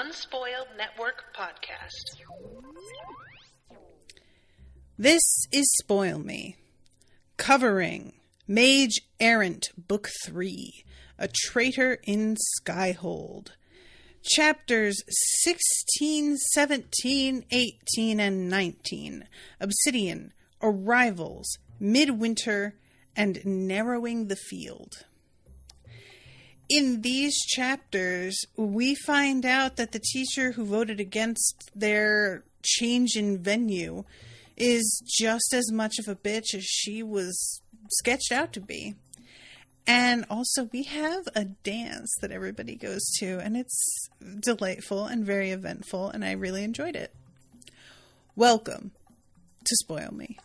Unspoiled Network podcast. This is Spoil Me, covering Mage, Errant, Book 3, A Traitor in Skyhold. Chapters 16, 17, 18, and 19. Obsidian, Arrivals, Midwinter, and Narrowing the Field. In these chapters, we find out that the teacher who voted against their change in venue is just as much of a bitch as she was sketched out to be. And also, we have a dance that everybody goes to, and it's delightful and very eventful, and I really enjoyed it. Welcome to Spoil Me.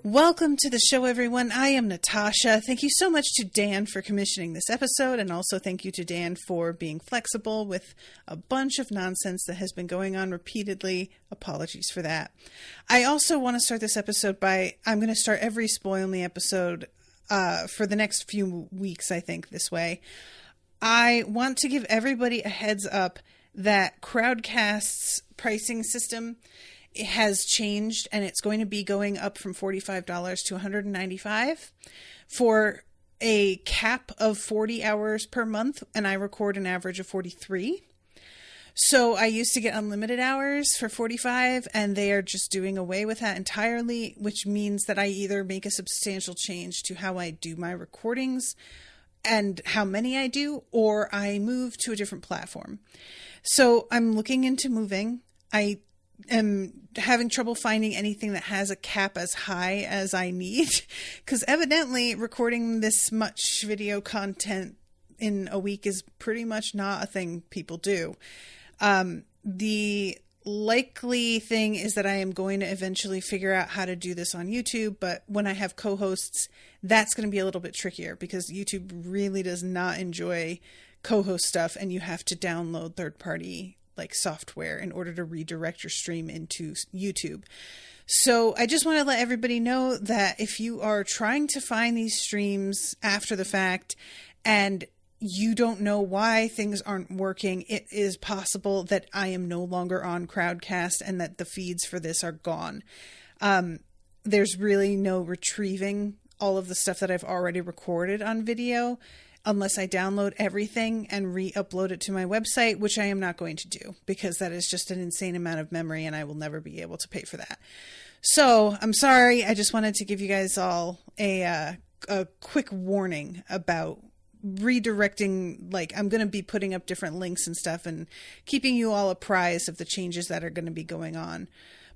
Welcome to the show, everyone. I am Natasha. Thank you so much to Dan for commissioning this episode, and also thank you to Dan for being flexible with a bunch of nonsense that has been going on repeatedly. Apologies for that. I also want to start this episode by, I'm going to start every Spoil Me episode for the next few weeks, I think, this way. I want to give everybody a heads up that Crowdcast's pricing system it has changed, and it's going to be going up from $45 to $195 for a cap of 40 hours per month, and I record an average of 43. So I used to get unlimited hours for 45, and they are just doing away with that entirely, which means that I either make a substantial change to how I do my recordings and how many I do, or I move to a different platform. So I'm looking into moving. I am having trouble finding anything that has a cap as high as I need, because evidently recording this much video content in a week is pretty much not a thing people do. The likely thing is that I am going to eventually figure out how to do this on YouTube, but when I have co-hosts, that's going to be a little bit trickier because YouTube really does not enjoy co-host stuff, and you have to download third-party software in order to redirect your stream into YouTube. So I just want to let everybody know that if you are trying to find these streams after the fact and you don't know why things aren't working, it is possible that I am no longer on Crowdcast and that the feeds for this are gone. There's really no retrieving all of the stuff that I've already recorded on video unless I download everything and re-upload it to my website, which I am not going to do because that is just an insane amount of memory and I will never be able to pay for that. So I'm sorry. I just wanted to give you guys all a quick warning about redirecting. I'm going to be putting up different links and stuff and keeping you all apprised of the changes that are going to be going on.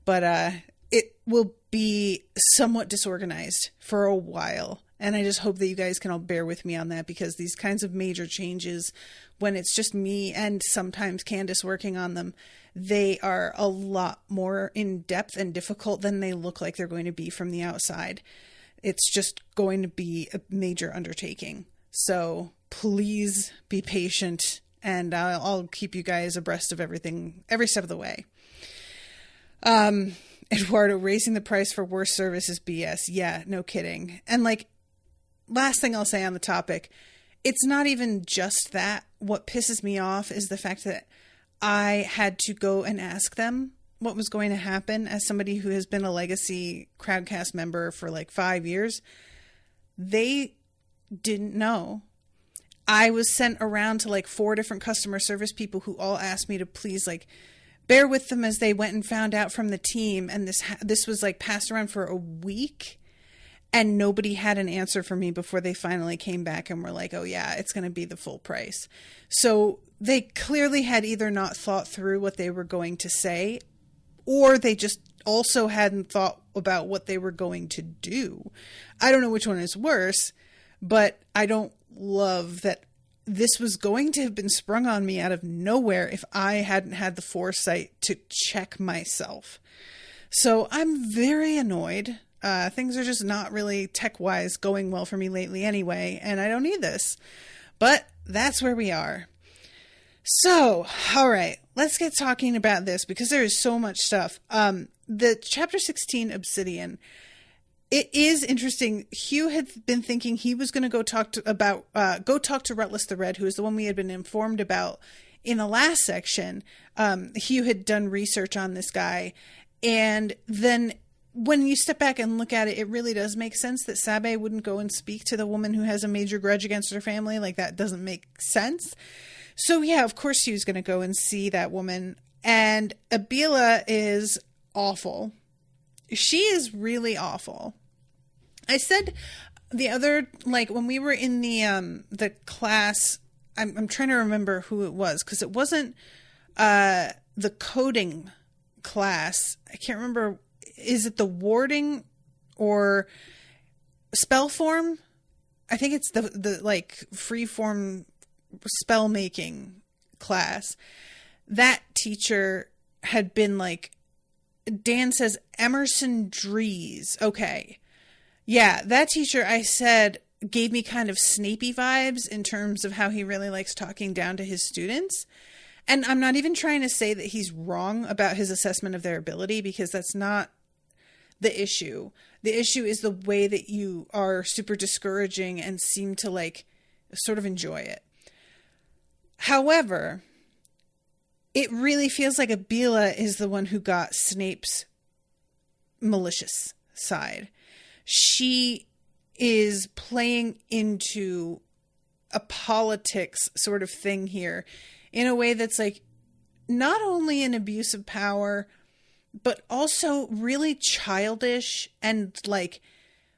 But it will be somewhat disorganized for a while. And I just hope that you guys can all bear with me on that, because these kinds of major changes, when it's just me and sometimes Candace working on them, they are a lot more in depth and difficult than they look like they're going to be from the outside. It's just going to be a major undertaking. So please be patient, and I'll keep you guys abreast of everything every step of the way. Eduardo, raising the price for worse service is BS. Yeah, no kidding. And last thing I'll say on the topic, it's not even just that. What pisses me off is the fact that I had to go and ask them what was going to happen as somebody who has been a legacy Crowdcast member for 5 years. They didn't know. I was sent around to 4 different customer service people who all asked me to please bear with them as they went and found out from the team. And this was passed around for a week. And nobody had an answer for me before they finally came back and were like, oh yeah, it's going to be the full price. So they clearly had either not thought through what they were going to say, or they just also hadn't thought about what they were going to do. I don't know which one is worse, but I don't love that this was going to have been sprung on me out of nowhere if I hadn't had the foresight to check myself. So I'm very annoyed. Things are just not really tech-wise going well for me lately anyway, and I don't need this. But that's where we are. So, all right, let's get talking about this because there is so much stuff. The chapter 16 Obsidian. It is interesting. Hugh had been thinking he was going to go talk to Rutless the Red, who is the one we had been informed about in the last section. Hugh had done research on this guy, and then when you step back and look at it, it really does make sense that Sabe wouldn't go and speak to the woman who has a major grudge against her family. Like, that doesn't make sense. So yeah, of course Hugh's going to go and see that woman, and Abila is awful. She is really awful. I said the other, like, when we were in the class, I'm trying to remember who it was, because it wasn't the coding class. I can't remember. Is it the warding or spell form? I think it's the like free form spell making class. That teacher had been like, Dan says Emerson Dries. Okay. Yeah, that teacher, I said, gave me kind of Snapey vibes in terms of how he really likes talking down to his students. And I'm not even trying to say that he's wrong about his assessment of their ability, because that's not the issue. The issue is the way that you are super discouraging and seem to like sort of enjoy it. However, it really feels like Abila is the one who got Snape's malicious side. She is playing into a politics sort of thing here in a way that's like not only an abuse of power, but also really childish, and like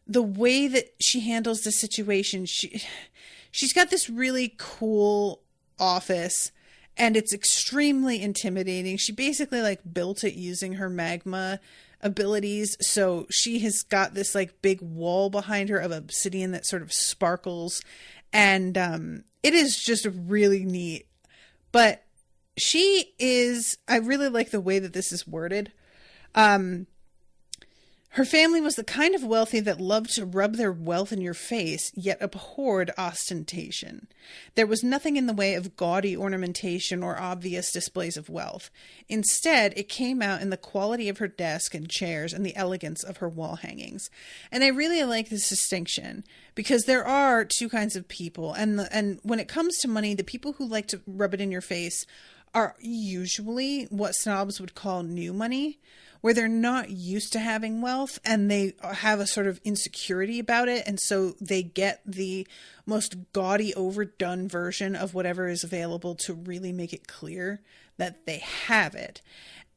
the way that she handles the situation. She's got this really cool office, and it's extremely intimidating. She basically like built it using her magma abilities. So she has got this like big wall behind her of obsidian that sort of sparkles, and it is just really neat. But I really like the way that this is worded. Her family was the kind of wealthy that loved to rub their wealth in your face, yet abhorred ostentation. There was nothing in the way of gaudy ornamentation or obvious displays of wealth. Instead, it came out in the quality of her desk and chairs and the elegance of her wall hangings. And I really like this distinction, because there are two kinds of people. And when it comes to money, the people who like to rub it in your face are usually what snobs would call new money, where they're not used to having wealth and they have a sort of insecurity about it. And so they get the most gaudy, overdone version of whatever is available to really make it clear that they have it.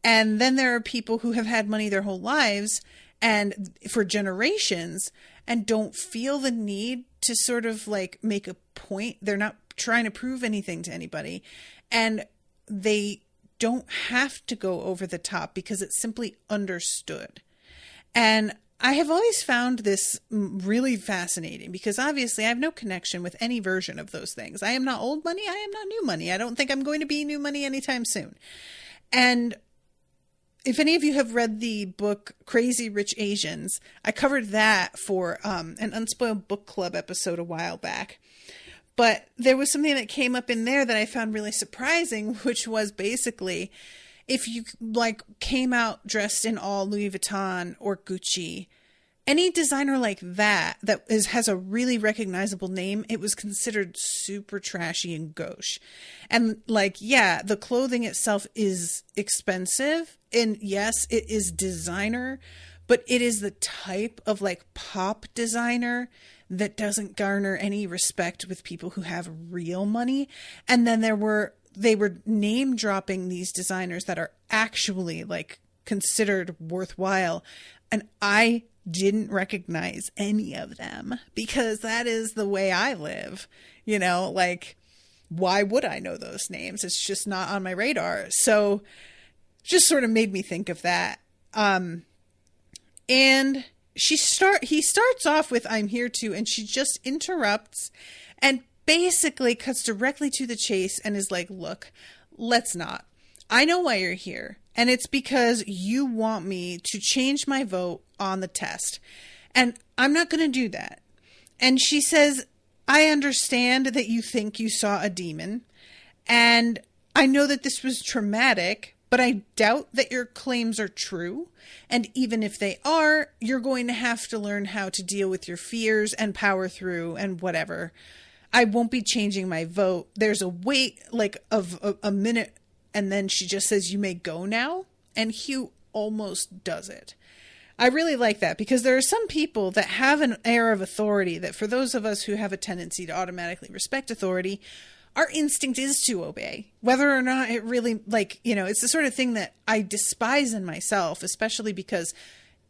And then there are people who have had money their whole lives and for generations and don't feel the need to sort of like make a point. They're not trying to prove anything to anybody. And they don't have to go over the top because it's simply understood. And I have always found this really fascinating, because obviously I have no connection with any version of those things. I am not old money. I am not new money. I don't think I'm going to be new money anytime soon. And if any of you have read the book Crazy Rich Asians, I covered that for an Unspoiled Book Club episode a while back. But there was something that came up in there that I found really surprising, which was basically if you like came out dressed in all Louis Vuitton or Gucci, any designer like that has a really recognizable name, it was considered super trashy and gauche. And like, yeah, the clothing itself is expensive, and yes, it is designer, but it is the type of like pop designer that doesn't garner any respect with people who have real money. And then they were name dropping these designers that are actually like considered worthwhile. And I didn't recognize any of them, because that is the way I live. You know, like, why would I know those names? It's just not on my radar. So just sort of made me think of that. And he starts off with "I'm here to," and she just interrupts and basically cuts directly to the chase and is like, "Look, let's not. I know why you're here, and it's because you want me to change my vote on the test, and I'm not going to do that." And she says, "I understand that you think you saw a demon, and I know that this was traumatic, but I doubt that your claims are true. And even if they are, you're going to have to learn how to deal with your fears and power through and whatever. I won't be changing my vote. There's a wait of a minute, and then she just says, you may go now. And Hugh almost does it. I really like that, because there are some people that have an air of authority that, for those of us who have a tendency to automatically respect authority, our instinct is to obey, whether or not it really, it's the sort of thing that I despise in myself, especially because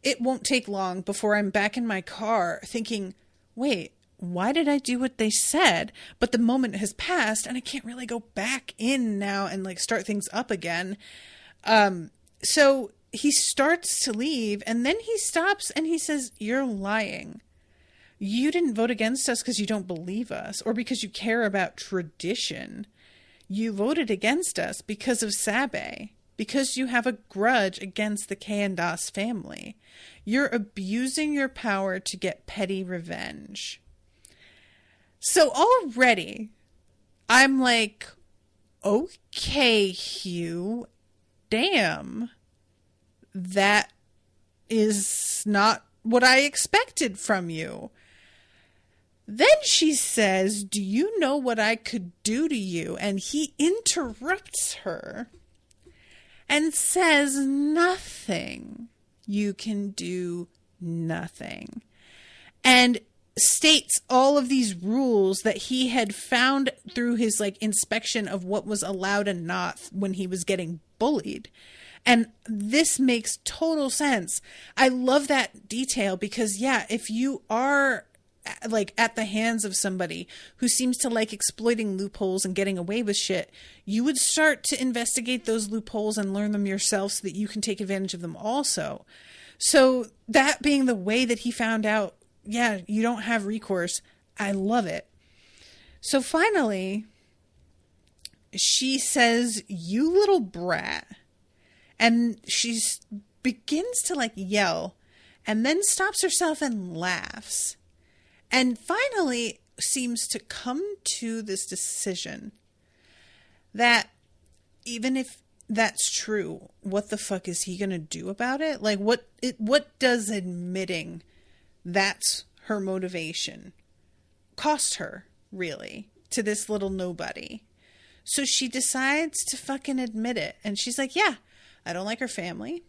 it won't take long before I'm back in my car thinking, wait, why did I do what they said? But the moment has passed and I can't really go back in now and start things up again. So he starts to leave, and then he stops and he says, you're lying. You didn't vote against us because you don't believe us or because you care about tradition. You voted against us because of Sabe, because you have a grudge against the Kayandas family. You're abusing your power to get petty revenge. So already I'm like, okay, Hugh, damn, that is not what I expected from you. Then she says, do you know what I could do to you? And he interrupts her and says, nothing. You can do nothing. And states all of these rules that he had found through his inspection of what was allowed and not when he was getting bullied. And this makes total sense. I love that detail because, if you are at the hands of somebody who seems to like exploiting loopholes and getting away with shit, you would start to investigate those loopholes and learn them yourself so that you can take advantage of them also. So that being the way that he found out, you don't have recourse. I love it. So finally, she says, you little brat. And she begins to yell and then stops herself and laughs. And finally seems to come to this decision that even if that's true, what the fuck is he going to do about it? What does admitting that's her motivation cost her, really, to this little nobody? So she decides to fucking admit it. And she's like, I don't like her family.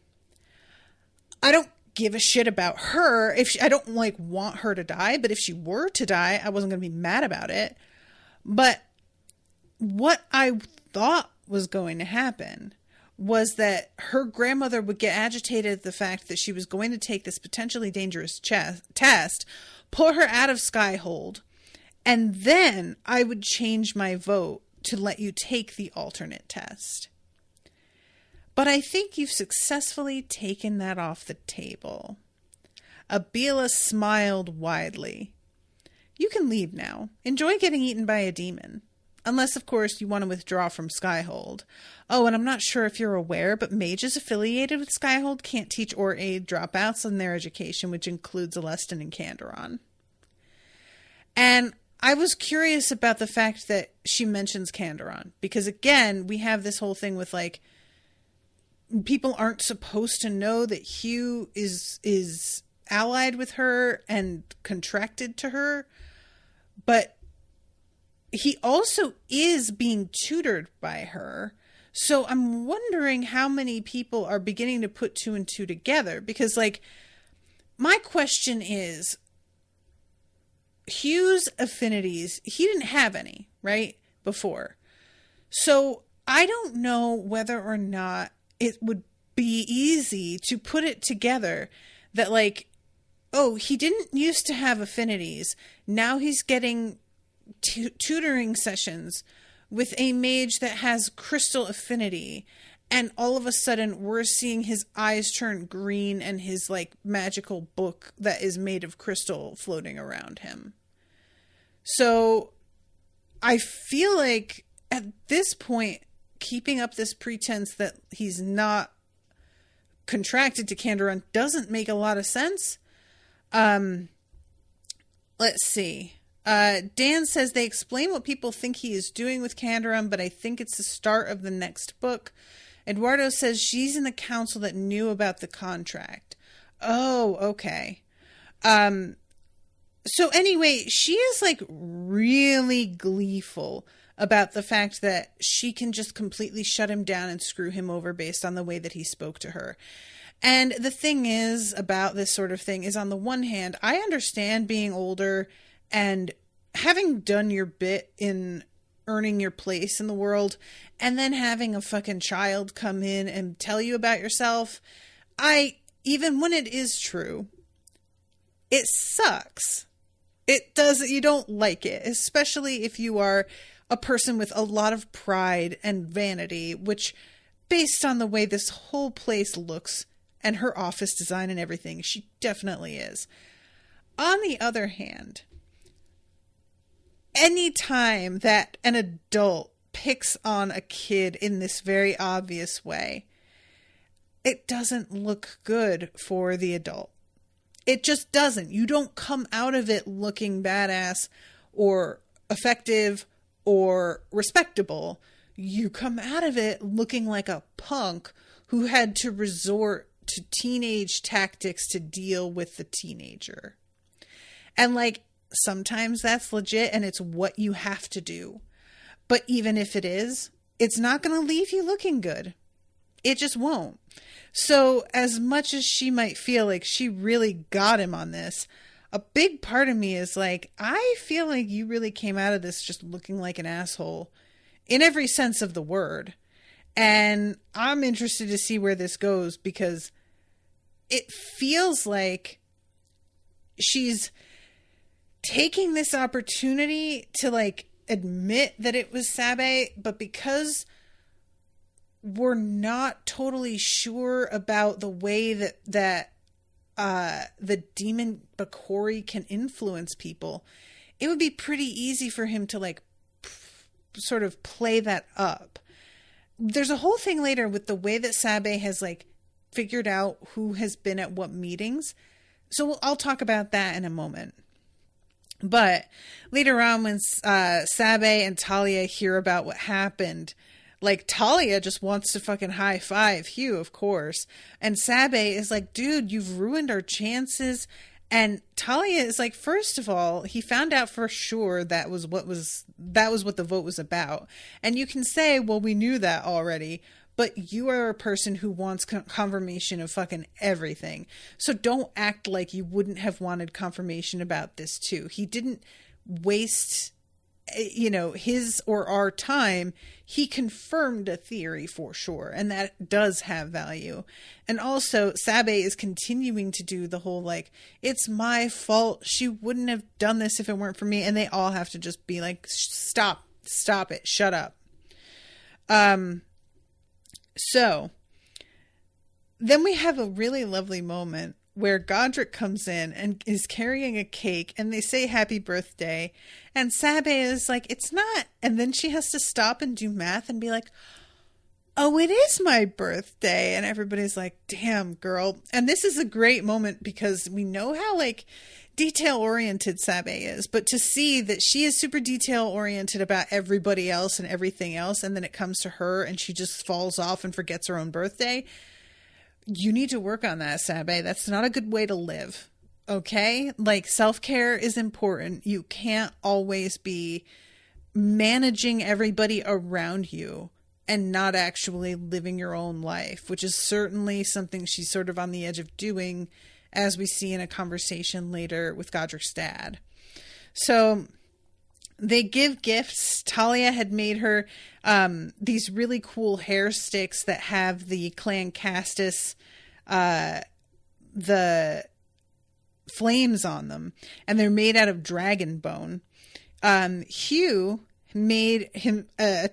I don't give a shit about her. I don't want her to die, but if she were to die, I wasn't going to be mad about it. But what I thought was going to happen was that her grandmother would get agitated at the fact that she was going to take this potentially dangerous test, pull her out of Skyhold, and then I would change my vote to let you take the alternate test. But I think you've successfully taken that off the table. Abila smiled widely. You can leave now. Enjoy getting eaten by a demon. Unless, of course, you want to withdraw from Skyhold. Oh, and I'm not sure if you're aware, but mages affiliated with Skyhold can't teach or aid dropouts in their education, which includes Alestin and Candoron. And I was curious about the fact that she mentions Candoron. Because, again, we have this whole thing with, people aren't supposed to know that Hugh is allied with her and contracted to her, but he also is being tutored by her. So I'm wondering how many people are beginning to put two and two together, because my question is, Hugh's affinities, he didn't have any, right, before. So I don't know whether or not it would be easy to put it together that he didn't used to have affinities. Now he's getting tutoring sessions with a mage that has crystal affinity. And all of a sudden we're seeing his eyes turn green and his magical book that is made of crystal floating around him. So I feel like at this point, keeping up this pretense that he's not contracted to Candoron doesn't make a lot of sense. Let's see. Dan says they explain what people think he is doing with Candorum, but I think it's the start of the next book. Eduardo says she's in the council that knew about the contract. Oh, okay. So anyway, she is like really gleeful about the fact that she can just completely shut him down and screw him over based on the way that he spoke to her. And the thing is about this sort of thing is, on the one hand, I understand being older and having done your bit in earning your place in the world, and then having a fucking child come in and tell you about yourself. Even when it is true, it sucks. It does. You don't like it, especially if you are a person with a lot of pride and vanity, which, based on the way this whole place looks and her office design and everything, she definitely is. On the other hand, any time that an adult picks on a kid in this very obvious way, it doesn't look good for the adult. It just doesn't. You don't come out of it looking badass or effective or respectable. You come out of it looking like a punk who had to resort to teenage tactics to deal with the teenager. And like, sometimes that's legit and it's what you have to do. But even if it is, it's not going to leave you looking good. It just won't. So as much as she might feel like she really got him on this, a big part of me is like, I feel like you really came out of this just looking like an asshole in every sense of the word. And I'm interested to see where this goes, because it feels like she's taking this opportunity to like admit that it was Sabe, but because we're not totally sure about the way that the demon Bakori can influence people, it would be pretty easy for him to like sort of play that up. There's a whole thing later with the way that Sabe has like figured out who has been at what meetings. So I'll talk about that in a moment. But later on, when Sabe and Talia hear about what happened, like, Talia just wants to fucking high five Hugh, of course. And Sabe is like, dude, you've ruined our chances. And Talia is like, first of all, he found out for sure that was what the vote was about. And you can say, well, we knew that already. But you are a person who wants confirmation of fucking everything. So don't act like you wouldn't have wanted confirmation about this too. He didn't waste, his or our time. He confirmed a theory for sure. And that does have value. And also, Sabe is continuing to do the whole, like, it's my fault. She wouldn't have done this if it weren't for me. And they all have to just be like, stop it. Shut up. So then we have a really lovely moment where Godric comes in and is carrying a cake, and they say happy birthday, and Sabe is like, it's not. And then she has to stop and do math and be like, oh, it is my birthday. And everybody's like, damn, girl. And this is a great moment because we know how like detail oriented Sabe is, but to see that she is super detail oriented about everybody else and everything else, and then it comes to her and she just falls off and forgets her own birthday. You need to work on that, Sabe. That's not a good way to live. Okay? Like, self-care is important. You can't always be managing everybody around you and not actually living your own life, which is certainly something she's sort of on the edge of doing, as we see in a conversation later with Godric's dad. So they give gifts. Talia had made her these really cool hair sticks that have the Clan Castus, the flames on them, and they're made out of dragon bone. Hugh made him a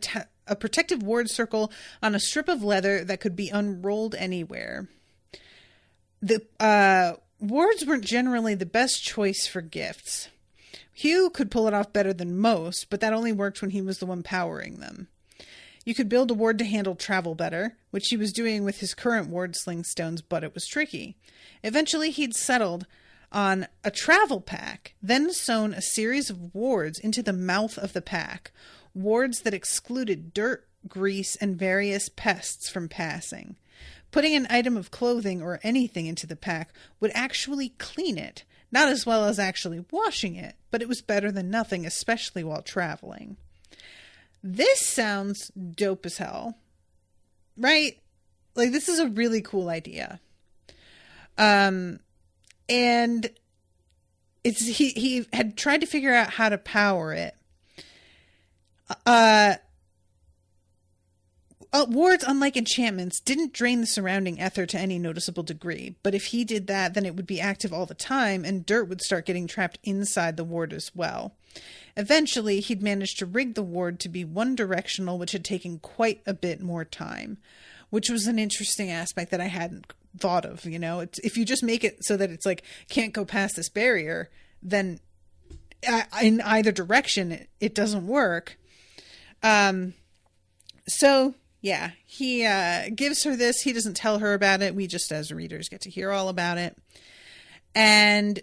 protective ward circle on a strip of leather that could be unrolled anywhere. The wards weren't generally the best choice for gifts. Hugh could pull it off better than most, but that only worked when he was the one powering them. You could build a ward to handle travel better, which he was doing with his current ward sling stones, but it was tricky. Eventually he'd settled on a travel pack, then sewn a series of wards into the mouth of the pack, wards that excluded dirt, grease, and various pests from passing. Putting an item of clothing or anything into the pack would actually clean it, not as well as actually washing it, but it was better than nothing, especially while traveling. This sounds dope as hell, right? Like, this is a really cool idea. And he had tried to figure out how to power it. Wards, unlike enchantments, didn't drain the surrounding ether to any noticeable degree, but if he did that, then it would be active all the time, and dirt would start getting trapped inside the ward as well. Eventually, he'd managed to rig the ward to be one-directional, which had taken quite a bit more time, which was an interesting aspect that I hadn't thought of, you know? If you just make it so that it's like, can't go past this barrier, then in either direction, it doesn't work. So, yeah, he gives her this. He doesn't tell her about it. We just, as readers, get to hear all about it. And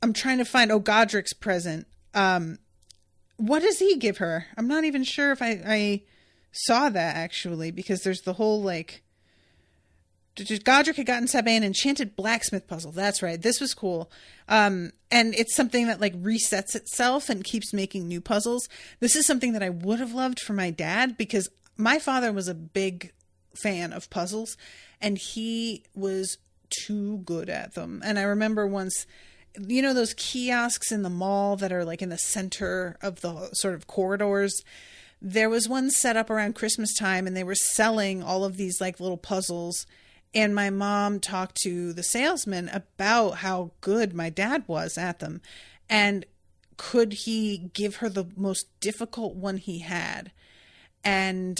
I'm trying to find, Godric's present. What does he give her? I'm not even sure if I saw that, actually, because there's the whole, like, Godric had gotten Sabé an enchanted blacksmith puzzle. That's right. This was cool. And it's something that, like, resets itself and keeps making new puzzles. This is something that I would have loved for my dad, because my father was a big fan of puzzles, and he was too good at them. And I remember once, you know, those kiosks in the mall that are, like, in the center of the sort of corridors. There was one set up around Christmas time, and they were selling all of these, like, little puzzles. And my mom talked to the salesman about how good my dad was at them. And could he give her the most difficult one he had? And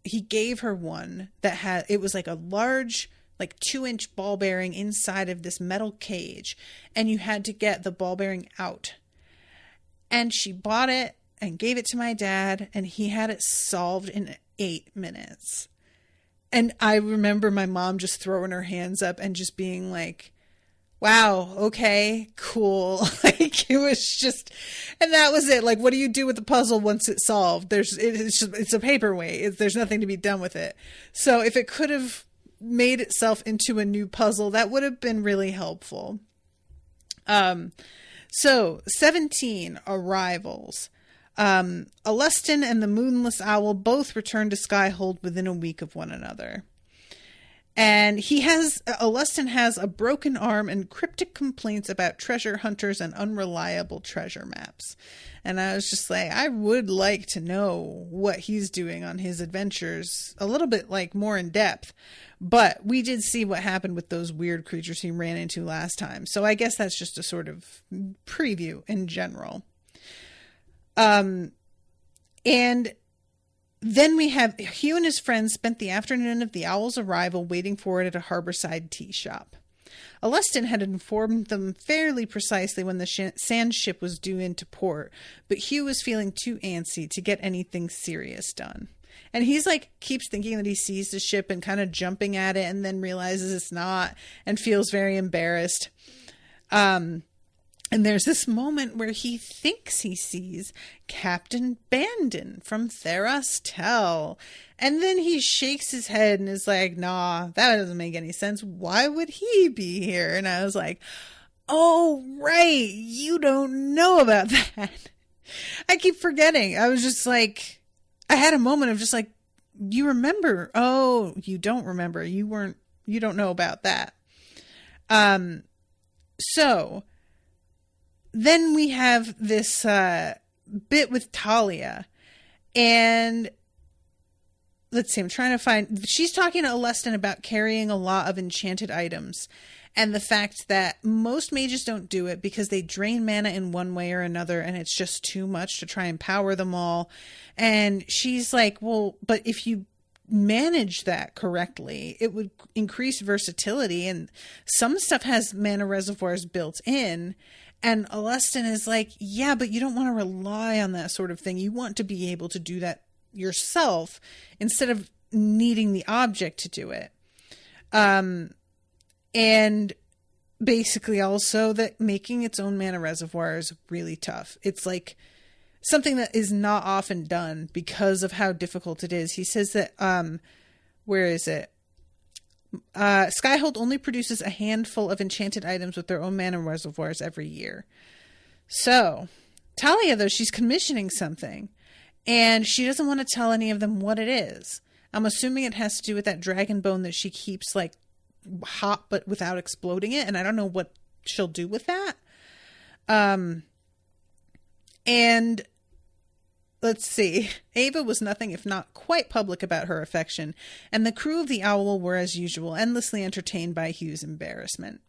he gave her one that it was like a large, like 2-inch ball bearing inside of this metal cage. And you had to get the ball bearing out. And she bought it and gave it to my dad. And he had it solved in 8 minutes. And I remember my mom just throwing her hands up and just being like, wow, okay, cool. Like, it was just, and that was it. Like, what do you do with the puzzle once it's solved? It's a paperweight. There's nothing to be done with it. So if it could have made itself into a new puzzle, that would have been really helpful. So 17 arrivals. Alustin and the Moonless Owl both returned to Skyhold within a week of one another. And Alustin has a broken arm and cryptic complaints about treasure hunters and unreliable treasure maps. And I was just like, I would like to know what he's doing on his adventures a little bit, like, more in depth. But we did see what happened with those weird creatures he ran into last time. So I guess that's just a sort of preview in general. And then we have Hugh and his friends spent the afternoon of the owl's arrival waiting for it at a harborside tea shop. Alustin had informed them fairly precisely when the sand ship was due into port, but Hugh was feeling too antsy to get anything serious done. And he's like, keeps thinking that he sees the ship and kind of jumping at it, and then realizes it's not and feels very embarrassed. And there's this moment where he thinks he sees Captain Bandon from Theros Tell. And then he shakes his head and is like, nah, that doesn't make any sense. Why would he be here? And I was like, oh, right. You don't know about that. I keep forgetting. I was just like, I had a moment of just like, you remember. Oh, you don't remember. You don't know about that. So then we have this bit with Talia, and let's see, I'm trying to find, she's talking to Alustin about carrying a lot of enchanted items and the fact that most mages don't do it because they drain mana in one way or another, and it's just too much to try and power them all. And she's like, well, but if you manage that correctly, it would increase versatility, and some stuff has mana reservoirs built in. And Alustin is like, yeah, but you don't want to rely on that sort of thing. You want to be able to do that yourself instead of needing the object to do it. And basically also that making its own mana reservoir is really tough. It's like something that is not often done because of how difficult it is. He says that, where is it? Skyhold only produces a handful of enchanted items with their own mana reservoirs every year. So, Talia, though, she's commissioning something, and she doesn't want to tell any of them what it is. I'm assuming it has to do with that dragon bone that she keeps, like, hot but without exploding it, and I don't know what she'll do with that. And let's see. Ava was nothing if not quite public about her affection, and the crew of the Owl were, as usual, endlessly entertained by Hugh's embarrassment.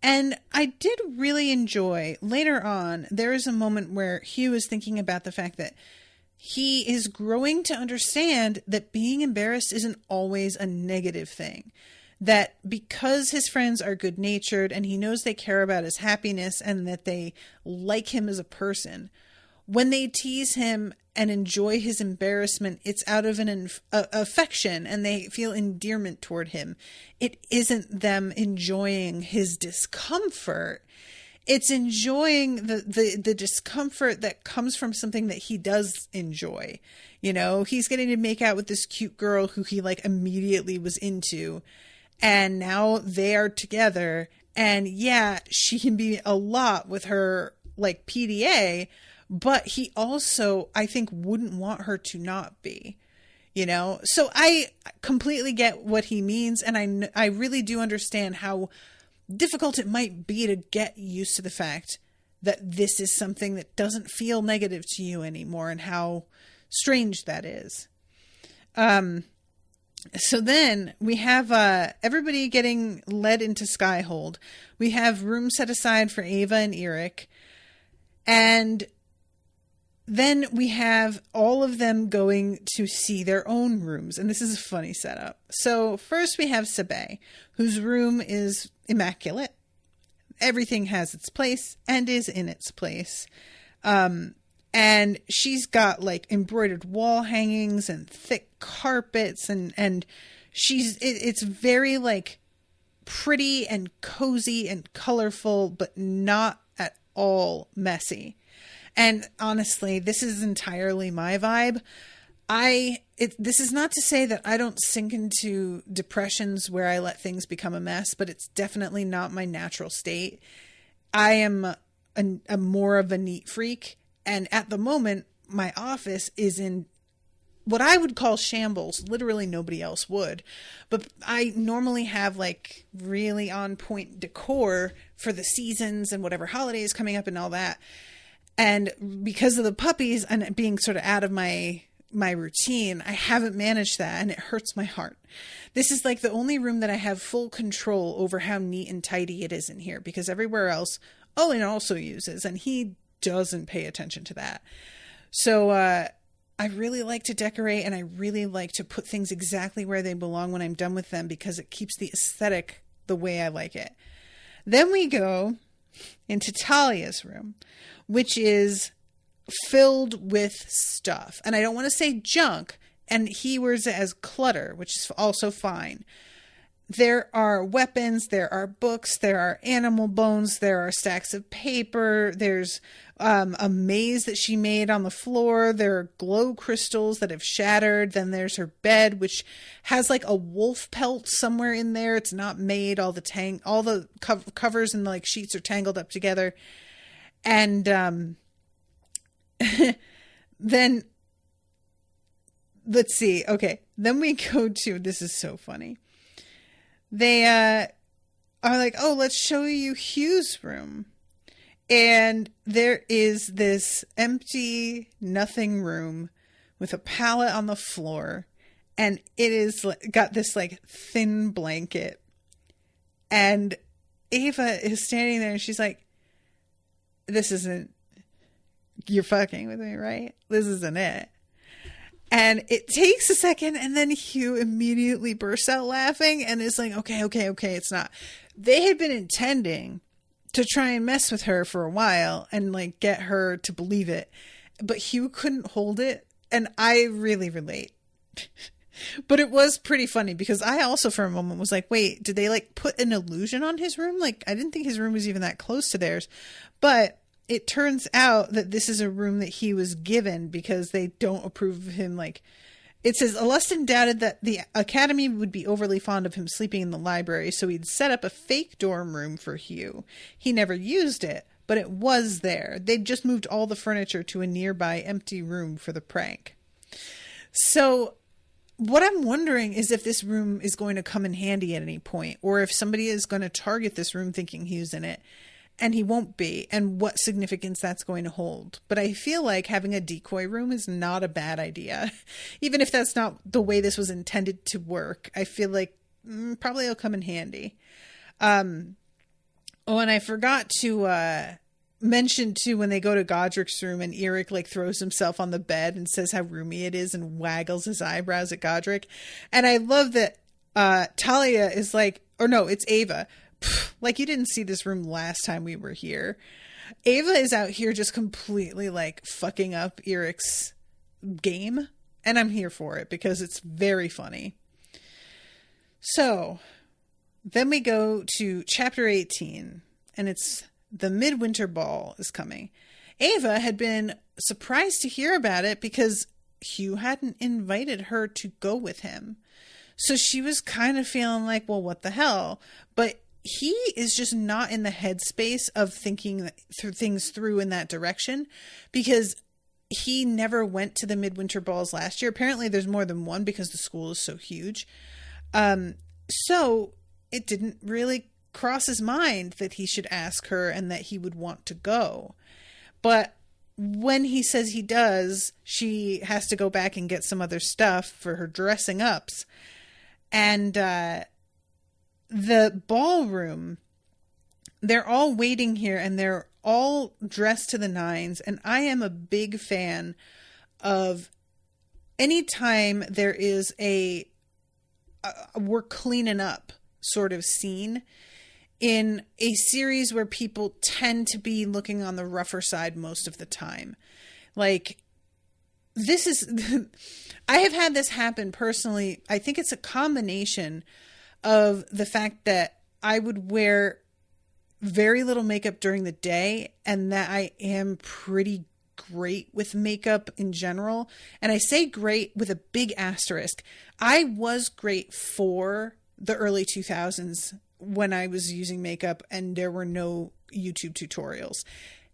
And I did really enjoy, later on, there is a moment where Hugh is thinking about the fact that he is growing to understand that being embarrassed isn't always a negative thing. That because his friends are good-natured and he knows they care about his happiness and that they like him as a person, when they tease him and enjoy his embarrassment, it's out of an affection and they feel endearment toward him. It isn't them enjoying his discomfort. It's enjoying the discomfort that comes from something that he does enjoy. You know, he's getting to make out with this cute girl who he like immediately was into. And now they are together. And yeah, she can be a lot with her like PDA, but he also, I think, wouldn't want her to not be, you know? So I completely get what he means. And I really do understand how difficult it might be to get used to the fact that this is something that doesn't feel negative to you anymore and how strange that is. So then we have everybody getting led into Skyhold. We have room set aside for Ava and Eric. And then we have all of them going to see their own rooms. And this is a funny setup. So first we have Sabe, whose room is immaculate. Everything has its place and is in its place. And she's got like embroidered wall hangings and thick carpets and it's very like pretty and cozy and colorful, but not at all messy. And honestly, this is entirely my vibe. This is not to say that I don't sink into depressions where I let things become a mess, but it's definitely not my natural state. I am a more of a neat freak. And at the moment, my office is in what I would call shambles. Literally nobody else would. But I normally have like really on point decor for the seasons and whatever holidays coming up and all that. And because of the puppies and being sort of out of my routine, I haven't managed that and it hurts my heart. This is like the only room that I have full control over how neat and tidy it is in here, because everywhere else, Owen also uses, and he doesn't pay attention to that. So I really like to decorate and I really like to put things exactly where they belong when I'm done with them, because it keeps the aesthetic the way I like it. Then we go into Talia's room, which is filled with stuff. And I don't want to say junk, and he wears it as clutter, which is also fine. There are weapons, there are books, there are animal bones, there are stacks of paper, there's a maze that she made on the floor, there are glow crystals that have shattered, then there's her bed, which has like a wolf pelt somewhere in there. It's not made, all the covers and like sheets are tangled up together. And then, let's see, okay, then we go to, this is so funny. They are like, oh, let's show you Hugh's room. And there is this empty, nothing room with a pallet on the floor. And it is got this like thin blanket. And Ava is standing there and she's like, this isn't, you're fucking with me, right? This isn't it. And it takes a second, and then Hugh immediately bursts out laughing and is like, okay, it's not. They had been intending to try and mess with her for a while and like get her to believe it, but Hugh couldn't hold it. And I really relate. But it was pretty funny because I also for a moment was like, wait, did they like put an illusion on his room? Like, I didn't think his room was even that close to theirs. But it turns out that this is a room that he was given because they don't approve of him. Like, it says, Alustin doubted that the Academy would be overly fond of him sleeping in the library, so he'd set up a fake dorm room for Hugh. He never used it, but it was there. They'd just moved all the furniture to a nearby empty room for the prank. So what I'm wondering is if this room is going to come in handy at any point, or if somebody is going to target this room thinking Hugh's in it, and he won't be, and what significance that's going to hold. But I feel like having a decoy room is not a bad idea. Even if that's not the way this was intended to work, I feel like probably it'll come in handy. Oh, and I forgot to mention too, when they go to Godric's room and Eric like throws himself on the bed and says how roomy it is and waggles his eyebrows at Godric. And I love that Talia is like, or no, it's Ava. Like, you didn't see this room last time we were here. Ava is out here just completely like fucking up Eric's game. And I'm here for it because it's very funny. So then we go to chapter 18 and it's the midwinter ball is coming. Ava had been surprised to hear about it because Hugh hadn't invited her to go with him. So she was kind of feeling like, well, what the hell? But he is just not in the headspace of thinking things through in that direction because he never went to the midwinter balls last year. Apparently there's more than one because the school is so huge. So it didn't really cross his mind that he should ask her and that he would want to go. But when he says he does, she has to go back and get some other stuff for her dressing ups. And, the ballroom, they're all waiting here and they're all dressed to the nines. And I am a big fan of anytime there is a we're cleaning up sort of scene in a series where people tend to be looking on the rougher side most of the time. Like, this is, I have had this happen personally. I think it's a combination of the fact that I would wear very little makeup during the day and that I am pretty great with makeup in general. And I say great with a big asterisk. I was great for the early 2000s when I was using makeup and there were no YouTube tutorials.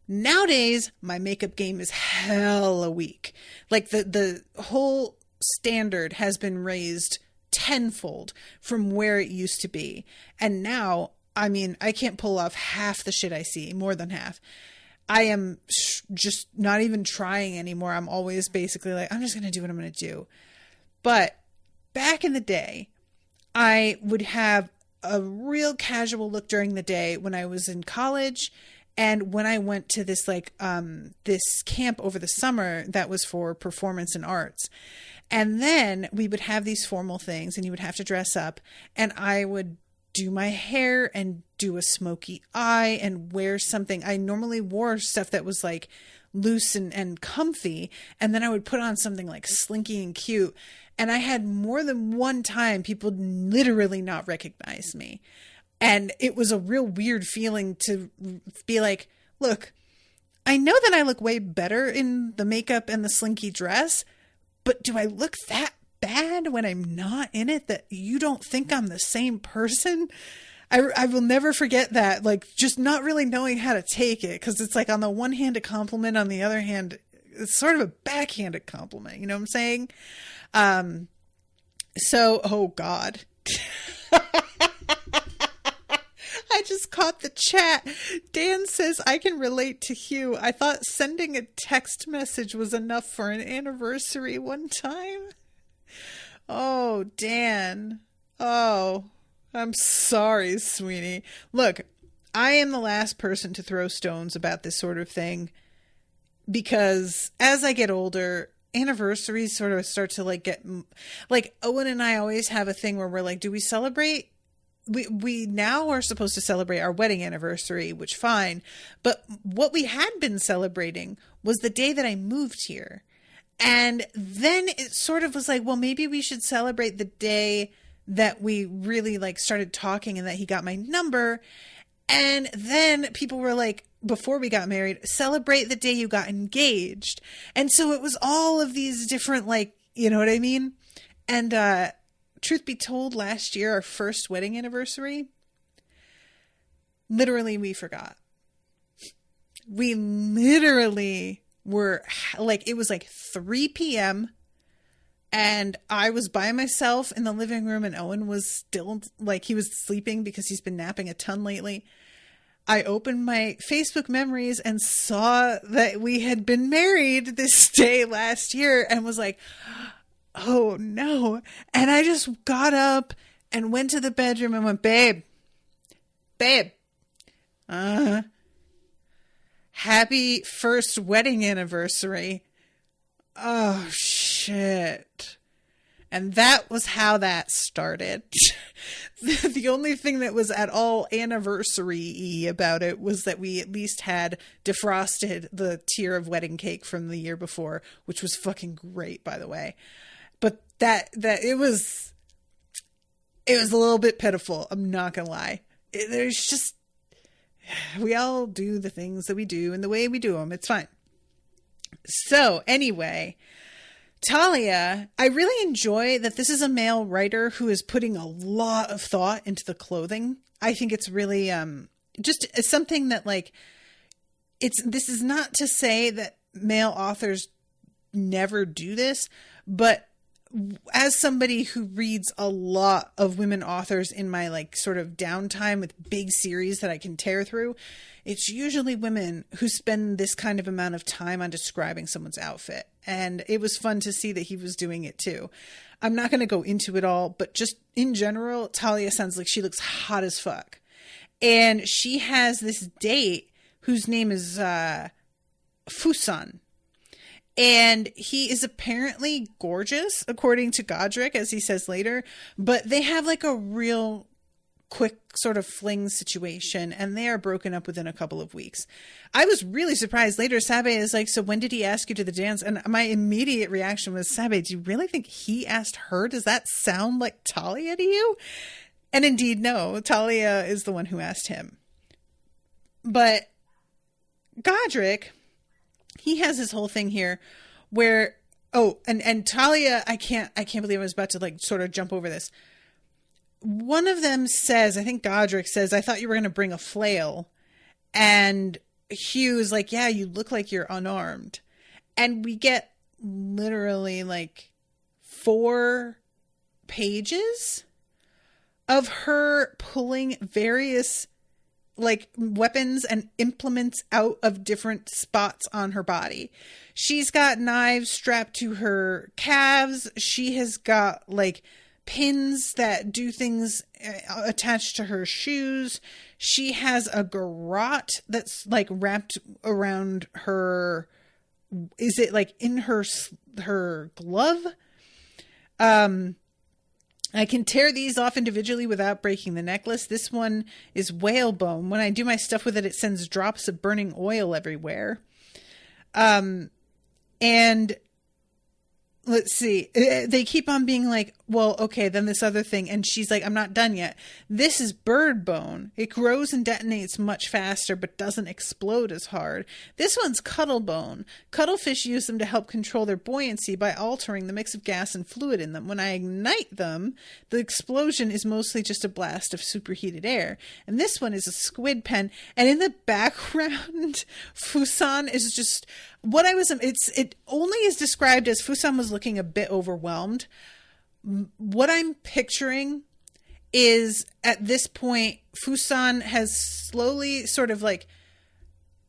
Nowadays, my makeup game is hella weak. Like the whole standard has been raised tenfold from where it used to be. And now, I mean, I can't pull off half the shit I see, more than half. I am just not even trying anymore. I'm always basically like, I'm just going to do what I'm going to do. But back in the day, I would have a real casual look during the day when I was in college. And when I went to this this camp over the summer that was for performance and arts. And then we would have these formal things and you would have to dress up and I would do my hair and do a smoky eye and wear something. I normally wore stuff that was like loose and comfy. And then I would put on something like slinky and cute. And I had more than one time people literally not recognize me. And it was a real weird feeling to be like, look, I know that I look way better in the makeup and the slinky dress, but do I look that bad when I'm not in it that you don't think I'm the same person? I will never forget that, like, just not really knowing how to take it, because it's like on the one hand a compliment, on the other hand it's sort of a backhanded compliment, you know what I'm saying? So, oh God. I just caught the chat. Dan says, I can relate to Hugh. I thought sending a text message was enough for an anniversary one time. Oh, Dan. Oh, I'm sorry, sweetie. Look, I am the last person to throw stones about this sort of thing because as I get older, anniversaries sort of start to like get, like Owen and I always have a thing where we're like, do we celebrate? We now are supposed to celebrate our wedding anniversary, which fine. But what we had been celebrating was the day that I moved here. And then it sort of was like, well, maybe we should celebrate the day that we really like started talking and that he got my number. And then people were like, before we got married, celebrate the day you got engaged. And so it was all of these different, like, you know what I mean? And truth be told, last year, our first wedding anniversary, literally we forgot. We literally were like, it was like 3 p.m. and I was by myself in the living room and Owen was still like, he was sleeping because he's been napping a ton lately. I opened my Facebook memories and saw that we had been married this day last year and was like, oh no. And I just got up and went to the bedroom and went, babe, happy first wedding anniversary. Oh shit. And that was how that started. The only thing that was at all anniversary-y about it was that we at least had defrosted the tier of wedding cake from the year before, which was fucking great, by the way. But that it was a little bit pitiful. I'm not gonna lie. There's just, we all do the things that we do and the way we do them. It's fine. So anyway, Talia, I really enjoy that this is a male writer who is putting a lot of thought into the clothing. I think it's really just something that like, this is not to say that male authors never do this, but as somebody who reads a lot of women authors in my like sort of downtime with big series that I can tear through, it's usually women who spend this kind of amount of time on describing someone's outfit. And it was fun to see that he was doing it too. I'm not going to go into it all, but just in general, Talia sounds like she looks hot as fuck. And she has this date whose name is Fusan. And he is apparently gorgeous, according to Godric, as he says later. But they have like a real quick sort of fling situation, and they are broken up within a couple of weeks. I was really surprised. Later, Sabe is like, so when did he ask you to the dance? And my immediate reaction was, Sabe, do you really think he asked her? Does that sound like Talia to you? And indeed, no, Talia is the one who asked him. But Godric, he has this whole thing here where, and Talia, I can't believe I was about to like sort of jump over this. One of them says, I think Godric says, I thought you were going to bring a flail. And Hugh is like, yeah, you look like you're unarmed. And we get literally like 4 pages of her pulling various like weapons and implements out of different spots on her body. She's got knives strapped to her calves. She has got like pins that do things attached to her shoes. She has a garrote that's like wrapped around her. Is it like in her glove? I can tear these off individually without breaking the necklace. This one is whalebone. When I do my stuff with it, it sends drops of burning oil everywhere. And let's see. They keep on being like, well, okay, then this other thing. And she's like, I'm not done yet. This is bird bone. It grows and detonates much faster, but doesn't explode as hard. This one's cuttle bone. Cuttlefish use them to help control their buoyancy by altering the mix of gas and fluid in them. When I ignite them, the explosion is mostly just a blast of superheated air. And this one is a squid pen. And in the background, Fusan is just it only is described as Fusan was looking a bit overwhelmed. What I'm picturing is at this point, Fusan has slowly sort of like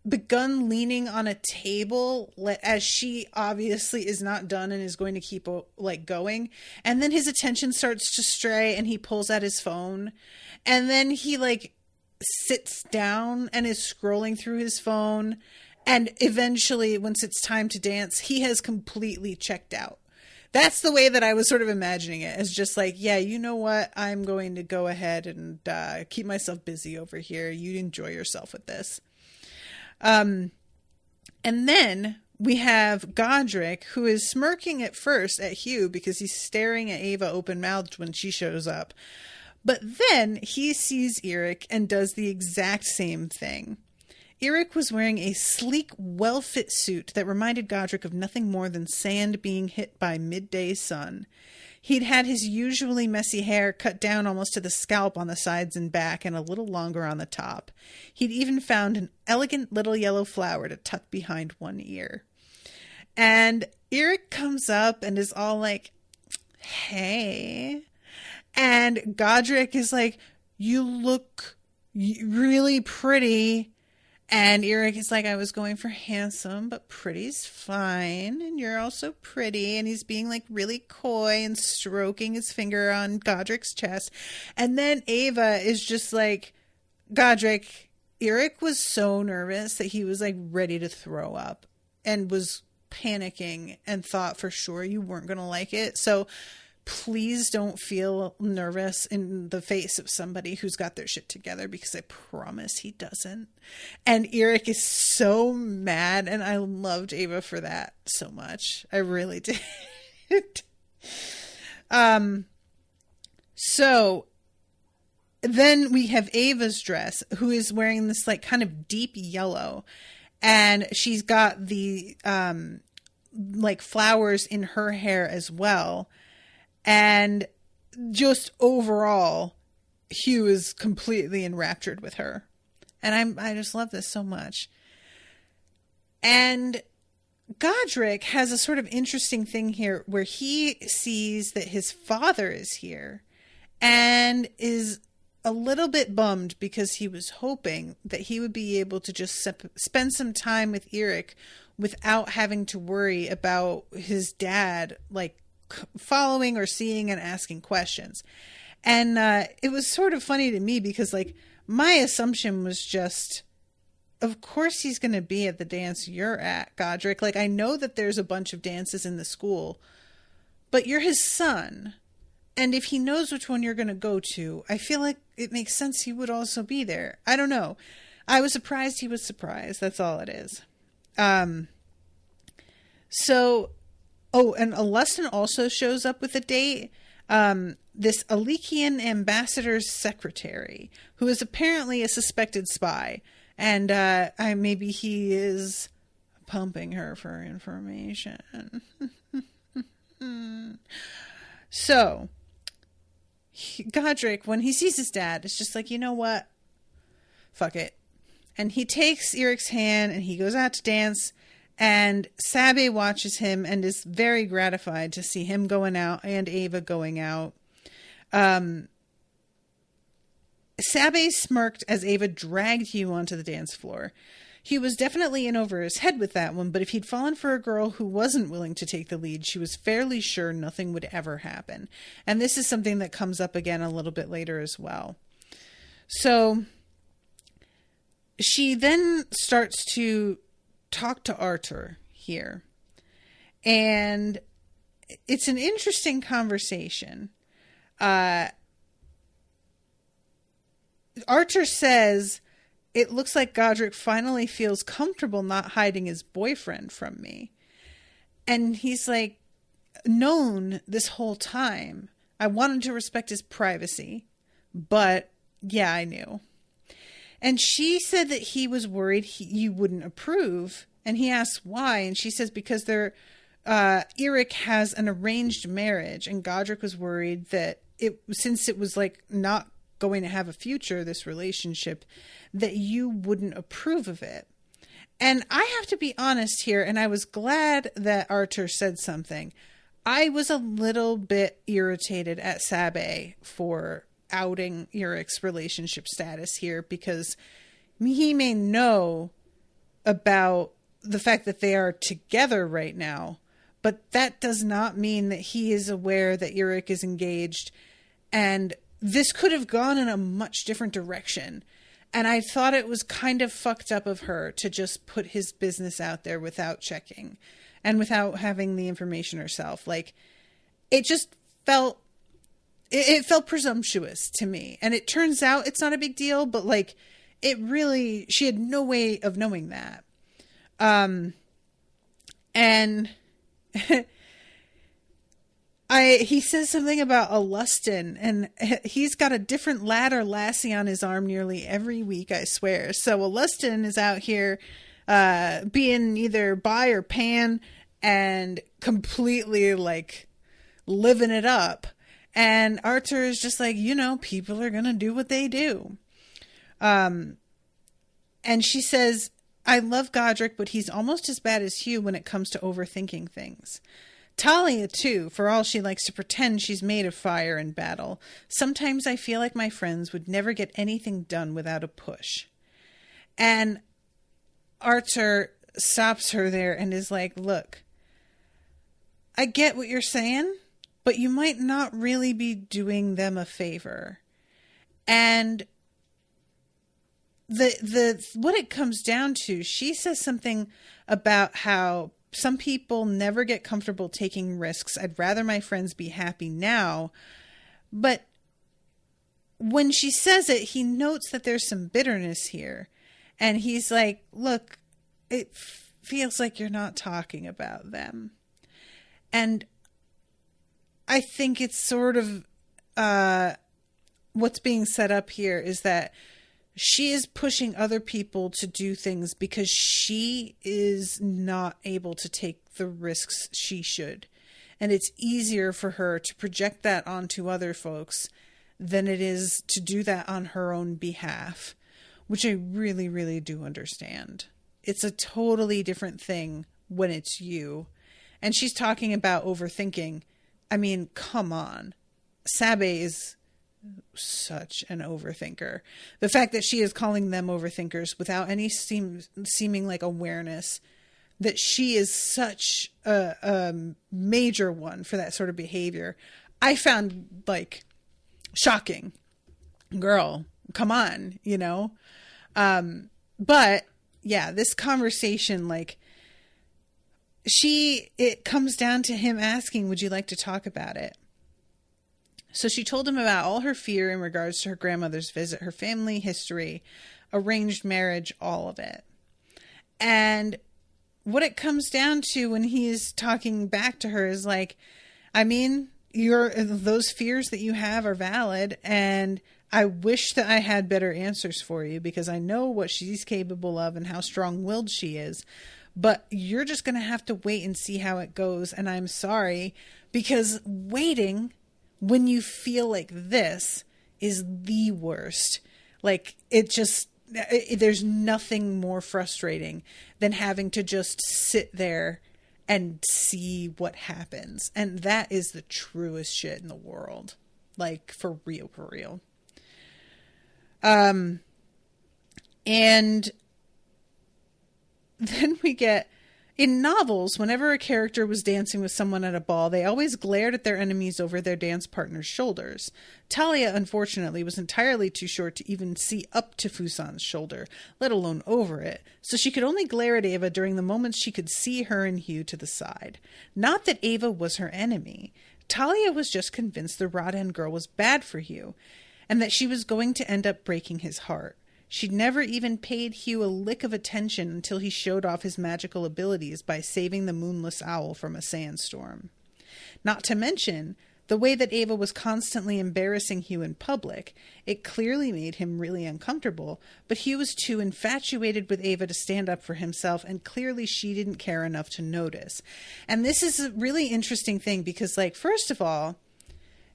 begun leaning on a table as she obviously is not done and is going to keep like going. And then his attention starts to stray and he pulls out his phone and then he like sits down and is scrolling through his phone. And eventually, once it's time to dance, he has completely checked out. That's the way that I was sort of imagining it, as just like, yeah, you know what? I'm going to go ahead and keep myself busy over here. You enjoy yourself with this. And then we have Godric, who is smirking at first at Hugh because he's staring at Ava open-mouthed when she shows up. But then he sees Eric and does the exact same thing. Eric was wearing a sleek, well-fit suit that reminded Godric of nothing more than sand being hit by midday sun. He'd had his usually messy hair cut down almost to the scalp on the sides and back and a little longer on the top. He'd even found an elegant little yellow flower to tuck behind one ear. And Eric comes up and is all like, hey. And Godric is like, you look really pretty. And Eric is like, I was going for handsome, but pretty's fine. And you're also pretty. And he's being like really coy and stroking his finger on Godric's chest. And then Ava is just like, Godric, Eric was so nervous that he was like ready to throw up and was panicking and thought for sure you weren't going to like it. So please don't feel nervous in the face of somebody who's got their shit together, because I promise he doesn't. And Eric is so mad, and I loved Ava for that so much. I really did. So then we have Ava's dress, who is wearing this like kind of deep yellow, and she's got the like flowers in her hair as well. And just overall, Hugh is completely enraptured with her. And I just love this so much. And Godric has a sort of interesting thing here where he sees that his father is here and is a little bit bummed because he was hoping that he would be able to just spend some time with Eric without having to worry about his dad, like, following or seeing and asking questions. And it was sort of funny to me because like my assumption was just, of course he's going to be at the dance you're at, Godric. Like, I know that there's a bunch of dances in the school, but you're his son, and if he knows which one you're going to go to, I feel like it makes sense he would also be there. I don't know, I was surprised he was surprised. That's all it is. Oh, and Alustin also shows up with a date. This Alekian ambassador's secretary, who is apparently a suspected spy. And maybe he is pumping her for information. So, Godric, when he sees his dad, is just like, you know what? Fuck it. And he takes Eric's hand and he goes out to dance. And Sabe watches him and is very gratified to see him going out and Ava going out. Sabe smirked as Ava dragged Hugh onto the dance floor. Hugh was definitely in over his head with that one, but if he'd fallen for a girl who wasn't willing to take the lead, she was fairly sure nothing would ever happen. And this is something that comes up again a little bit later as well. So she then starts to talk to Artur here, and it's an interesting conversation. Artur says, it looks like Godric finally feels comfortable not hiding his boyfriend from me. And he's like, known this whole time. I wanted to respect his privacy, but yeah, I knew. And she said that he was worried you wouldn't approve. And he asks why. And she says because Eric has an arranged marriage. And Godric was worried that since it was like not going to have a future, this relationship, that you wouldn't approve of it. And I have to be honest here. And I was glad that Artur said something. I was a little bit irritated at Sabe for outing Eric's relationship status here, because he may know about the fact that they are together right now, but that does not mean that he is aware that Eric is engaged, and this could have gone in a much different direction. And I thought it was kind of fucked up of her to just put his business out there without checking and without having the information herself. Like, it just felt presumptuous to me. And it turns out it's not a big deal, but like, she had no way of knowing that. And he says something about a Lustin, and he's got a different lad or lassie on his arm nearly every week, I swear. So a Lustin is out here being either bi or pan and completely like living it up. And Artur is just like, people are going to do what they do. And she says, I love Godric, but he's almost as bad as Hugh when it comes to overthinking things. Talia, too, for all she likes to pretend she's made of fire in battle. Sometimes I feel like my friends would never get anything done without a push. And Artur stops her there and is like, look, I get what you're saying, but you might not really be doing them a favor. And what it comes down to, she says something about how some people never get comfortable taking risks. I'd rather my friends be happy now. But when she says it, he notes that there's some bitterness here. And he's like, look, it feels like you're not talking about them. And I think it's sort of what's being set up here is that she is pushing other people to do things because she is not able to take the risks she should. And it's easier for her to project that onto other folks than it is to do that on her own behalf, which I really, really do understand. It's a totally different thing when it's you. And she's talking about overthinking. I mean, come on. Sabe is such an overthinker. The fact that she is calling them overthinkers without any seeming like awareness that she is such a major one for that sort of behavior, I found like shocking. Girl, come on, but yeah, this conversation, like it comes down to him asking, would you like to talk about it? So she told him about all her fear in regards to her grandmother's visit, her family history, arranged marriage, all of it. And what it comes down to when he is talking back to her is like, I mean, those fears that you have are valid, and I wish that I had better answers for you because I know what she's capable of and how strong-willed she is. But you're just going to have to wait and see how it goes. And I'm sorry, because waiting when you feel like this is the worst. Like, there's nothing more frustrating than having to just sit there and see what happens. And that is the truest shit in the world. Like, for real, for real. And then we get, in novels, whenever a character was dancing with someone at a ball, they always glared at their enemies over their dance partner's shoulders. Talia, unfortunately, was entirely too short to even see up to Fusan's shoulder, let alone over it, so she could only glare at Ava during the moments she could see her and Hugh to the side. Not that Ava was her enemy. Talia was just convinced the rod-end girl was bad for Hugh, and that she was going to end up breaking his heart. She'd never even paid Hugh a lick of attention until he showed off his magical abilities by saving the moonless owl from a sandstorm. Not to mention the way that Ava was constantly embarrassing Hugh in public. It clearly made him really uncomfortable, but Hugh was too infatuated with Ava to stand up for himself, and clearly she didn't care enough to notice. And this is a really interesting thing because, like, first of all,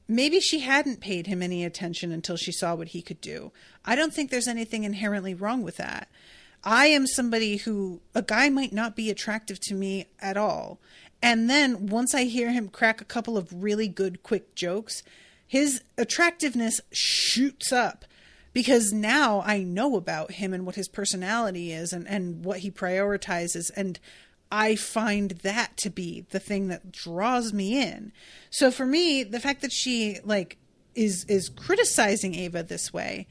maybe she hadn't paid him any attention until she saw what he could do. I don't think there's anything inherently wrong with that. I am somebody who, a guy might not be attractive to me at all. And then once I hear him crack a couple of really good, quick jokes, his attractiveness shoots up. Because now I know about him and what his personality is and what he prioritizes, and I find that to be the thing that draws me in. So for me, the fact that she is criticizing Ava this way,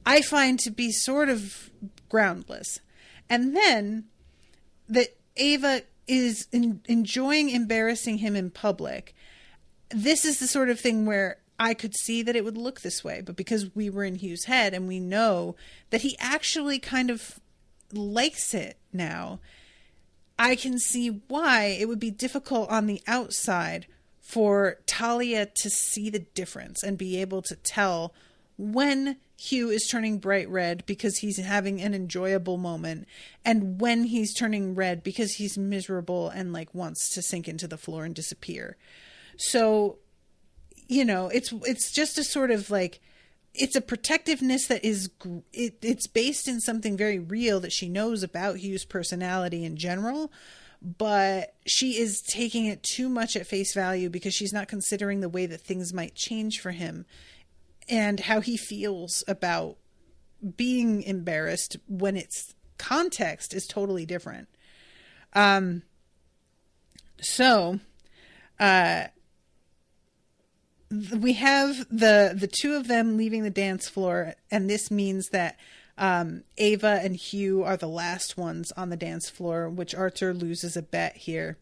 I find to be sort of groundless. And then that Ava is enjoying embarrassing him in public. This is the sort of thing where I could see that it would look this way, but because we were in Hugh's head and we know that he actually kind of likes it now, I can see why it would be difficult on the outside for Talia to see the difference and be able to tell when Hugh is turning bright red because he's having an enjoyable moment, and when he's turning red because he's miserable and like wants to sink into the floor and disappear. So, you know, it's just a sort of like, it's a protectiveness that is, it's based in something very real that she knows about Hugh's personality in general, but she is taking it too much at face value because she's not considering the way that things might change for him and how he feels about being embarrassed when its context is totally different. We have the two of them leaving the dance floor, and this means that Ava and Hugh are the last ones on the dance floor, which Artur loses a bet here.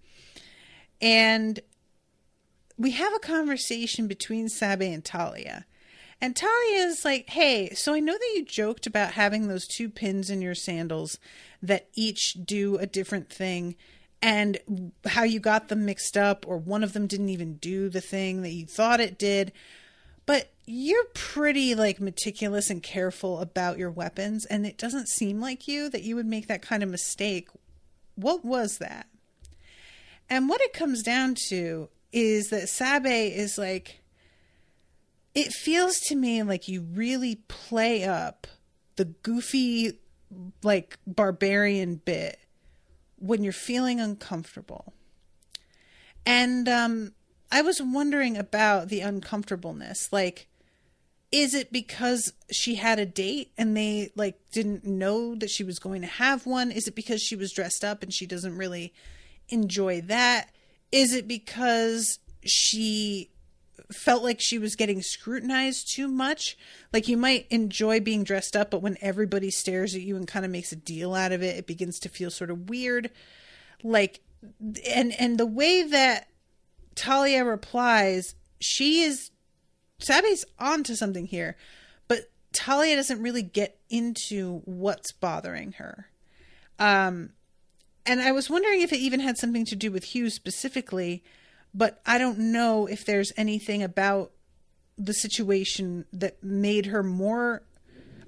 And we have a conversation between Sabe and Talia. And Talia is like, hey, so I know that you joked about having those two pins in your sandals that each do a different thing, and how you got them mixed up, or one of them didn't even do the thing that you thought it did. But you're pretty like meticulous and careful about your weapons, and it doesn't seem like you that you would make that kind of mistake. What was that? And what it comes down to is that Sabe is like, it feels to me like you really play up the goofy, like, barbarian bit when you're feeling uncomfortable. And I was wondering about the uncomfortableness. Like, is it because she had a date and they, like, didn't know that she was going to have one? Is it because she was dressed up and she doesn't really enjoy that? Is it because she felt like she was getting scrutinized too much? Like, you might enjoy being dressed up, but when everybody stares at you and kind of makes a deal out of it, it begins to feel sort of weird. Like, and the way that Talia replies, Sabe's onto something here, but Talia doesn't really get into what's bothering her. And I was wondering if it even had something to do with Hugh specifically, but I don't know if there's anything about the situation that made her more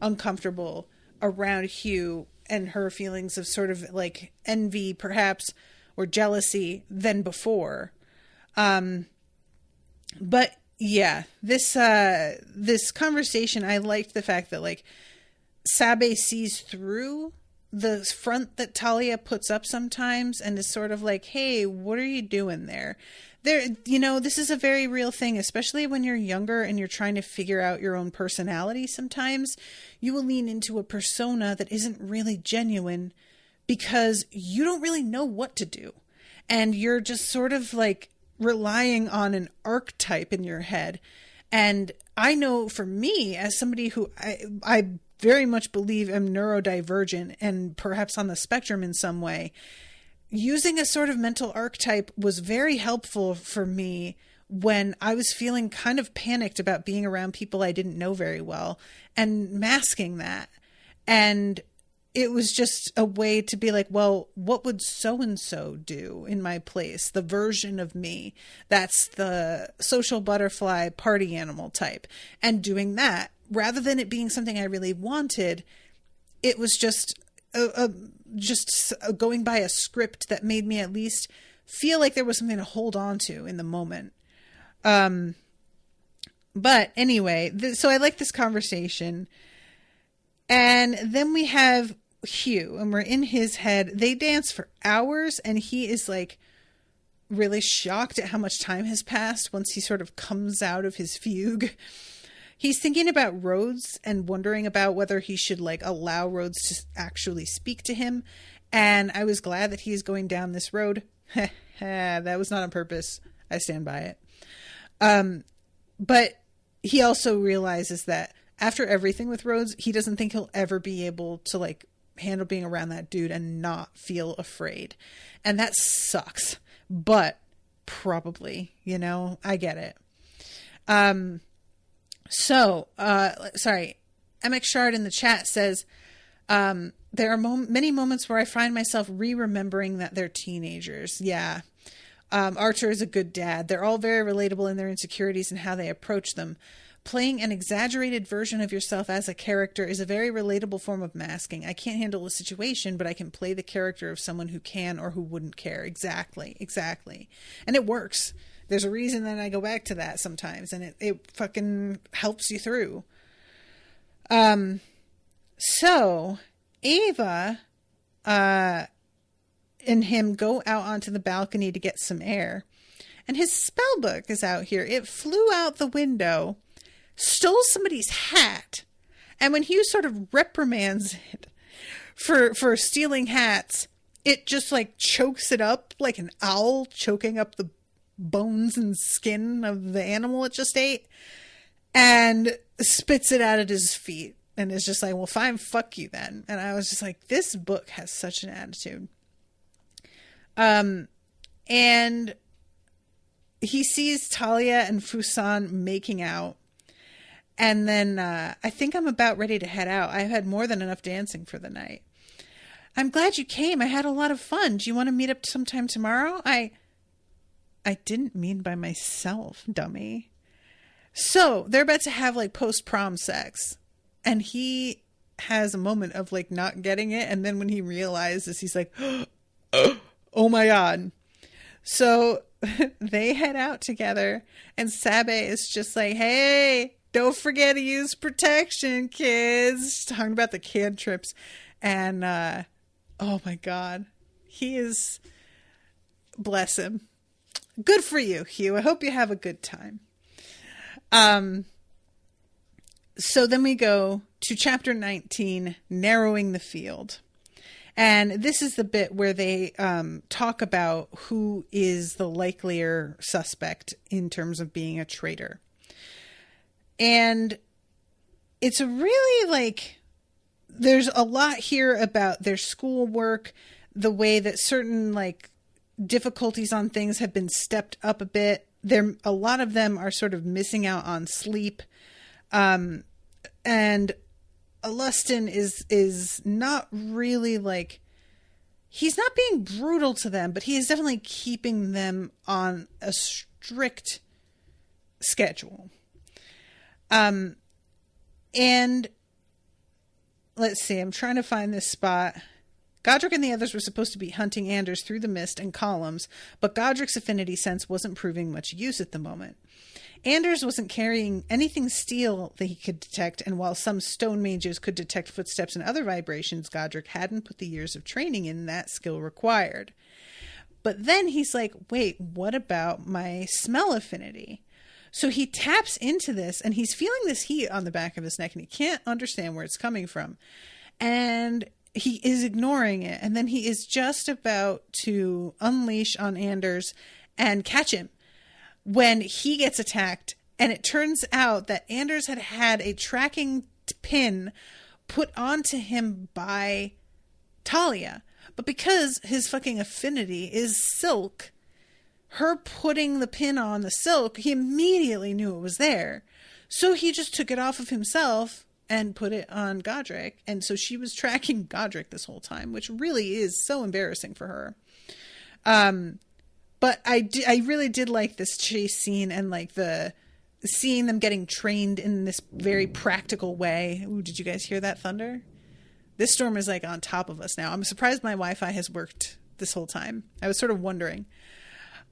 uncomfortable around Hugh and her feelings of sort of like envy, perhaps, or jealousy than before. But yeah, this conversation, I liked the fact that like Sabe sees through the front that Talia puts up sometimes and is sort of like, hey, what are you doing there? You know, this is a very real thing, especially when you're younger and you're trying to figure out your own personality. Sometimes you will lean into a persona that isn't really genuine because you don't really know what to do. And you're just sort of like relying on an archetype in your head. And I know for me, as somebody who I very much believe am neurodivergent and perhaps on the spectrum in some way, using a sort of mental archetype was very helpful for me when I was feeling kind of panicked about being around people I didn't know very well and masking that. And it was just a way to be like, well, what would so-and-so do in my place? The version of me. That's the social butterfly party animal type. And doing that, rather than it being something I really wanted, it was just going by a script that made me at least feel like there was something to hold on to in the moment. But anyway, so I like this conversation. And then we have Hugh, and we're in his head. They dance for hours, and he is like really shocked at how much time has passed once he sort of comes out of his fugue. He's thinking about Rhodes and wondering about whether he should like allow Rhodes to actually speak to him. And I was glad that he's going down this road. That was not on purpose. I stand by it. But he also realizes that after everything with Rhodes, he doesn't think he'll ever be able to like handle being around that dude and not feel afraid. And that sucks. But probably, you know, I get it. Sorry, MX Shard in the chat says, there are many moments where I find myself remembering that they're teenagers. Yeah. Artur is a good dad. They're all very relatable in their insecurities and how they approach them. Playing an exaggerated version of yourself as a character is a very relatable form of masking. I can't handle a situation, but I can play the character of someone who can or who wouldn't care. Exactly. And it works. There's a reason that I go back to that sometimes, and it fucking helps you through. So Ava, and him go out onto the balcony to get some air, and his spell book is out here. It flew out the window, stole somebody's hat, and when Hugh sort of reprimands it for stealing hats, it just like chokes it up like an owl choking up the bones and skin of the animal it just ate, and spits it out at his feet, and is just like, well, fine, fuck you then. And I was just like, this book has such an attitude. And he sees Talia and Fusan making out. And then I think I'm about ready to head out. I've had more than enough dancing for the night. I'm glad you came. I had a lot of fun. Do you want to meet up sometime tomorrow? I didn't mean by myself, dummy. So they're about to have like post-prom sex. And he has a moment of like not getting it. And then when he realizes, he's like, oh my God. So they head out together, and Sabe is just like, hey, don't forget to use protection, kids. Talking about the cantrips. And, oh my God, he is, bless him. Good for you, Hugh. I hope you have a good time. So then we go to chapter 19, narrowing the field. And this is the bit where they talk about who is the likelier suspect in terms of being a traitor. And it's a really like, there's a lot here about their schoolwork, the way that certain like difficulties on things have been stepped up a bit. A lot of them are sort of missing out on sleep. And Alustin is not really like, he's not being brutal to them, but he is definitely keeping them on a strict schedule. And let's see, I'm trying to find this spot. Godric and the others were supposed to be hunting Anders through the mist and columns, but Godric's affinity sense wasn't proving much use at the moment. Anders wasn't carrying anything steel that he could detect, and while some stone mages could detect footsteps and other vibrations, Godric hadn't put the years of training in that skill required. But then he's like, wait, what about my smell affinity? So he taps into this, and he's feeling this heat on the back of his neck, and he can't understand where it's coming from. And he is ignoring it, and then he is just about to unleash on Anders and catch him when he gets attacked. And it turns out that Anders had a tracking pin put onto him by Talia. But because his fucking affinity is silk, her putting the pin on the silk, he immediately knew it was there. So he just took it off of himself and put it on Godric. And so she was tracking Godric this whole time, which really is so embarrassing for her. But I really did like this chase scene, and like seeing them getting trained in this very practical way. Ooh, did you guys hear that thunder? This storm is like on top of us now. I'm surprised my Wi-Fi has worked this whole time. I was sort of wondering.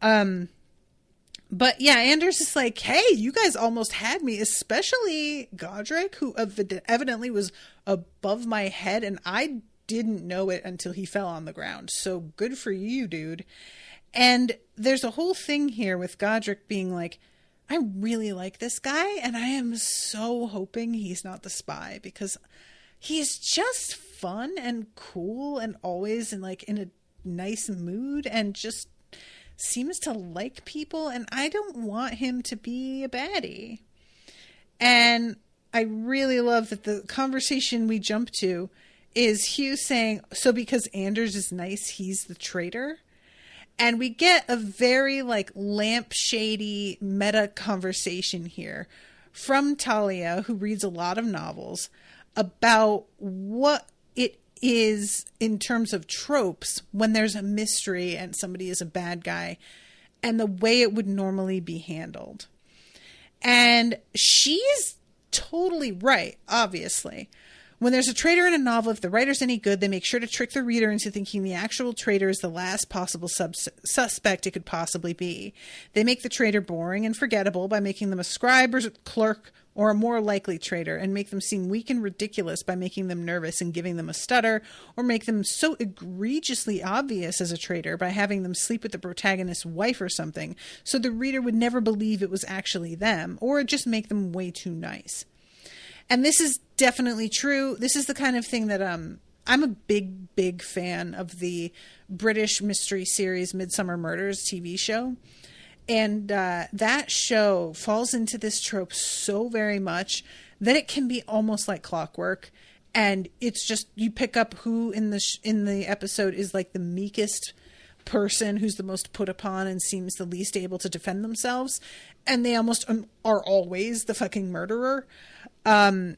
But yeah, Anders is like, hey, you guys almost had me, especially Godric, who evidently was above my head, and I didn't know it until he fell on the ground. So good for you, dude. And there's a whole thing here with Godric being like, I really like this guy, and I am so hoping he's not the spy, because he's just fun and cool and always in a nice mood and just seems to like people, and I don't want him to be a baddie. And I really love that the conversation we jump to is Hugh saying, so because Anders is nice, he's the traitor? And we get a very lampshady meta conversation here from Talia, who reads a lot of novels, about what it is, in terms of tropes, when there's a mystery and somebody is a bad guy, and the way it would normally be handled. And she's totally right, obviously. When there's a traitor in a novel, if the writer's any good, they make sure to trick the reader into thinking the actual traitor is the last possible suspect it could possibly be. They make the traitor boring and forgettable by making them a scribe or clerk or a more likely traitor, and make them seem weak and ridiculous by making them nervous and giving them a stutter, or make them so egregiously obvious as a traitor by having them sleep with the protagonist's wife or something, so the reader would never believe it was actually them, or just make them way too nice. And this is definitely true. This is the kind of thing that I'm a big fan of the British mystery series Midsummer Murders TV show. And that show falls into this trope so very much that it can be almost like clockwork. And it's just, you pick up who in the episode is like the meekest person, who's the most put upon and seems the least able to defend themselves. And they almost are always the fucking murderer. And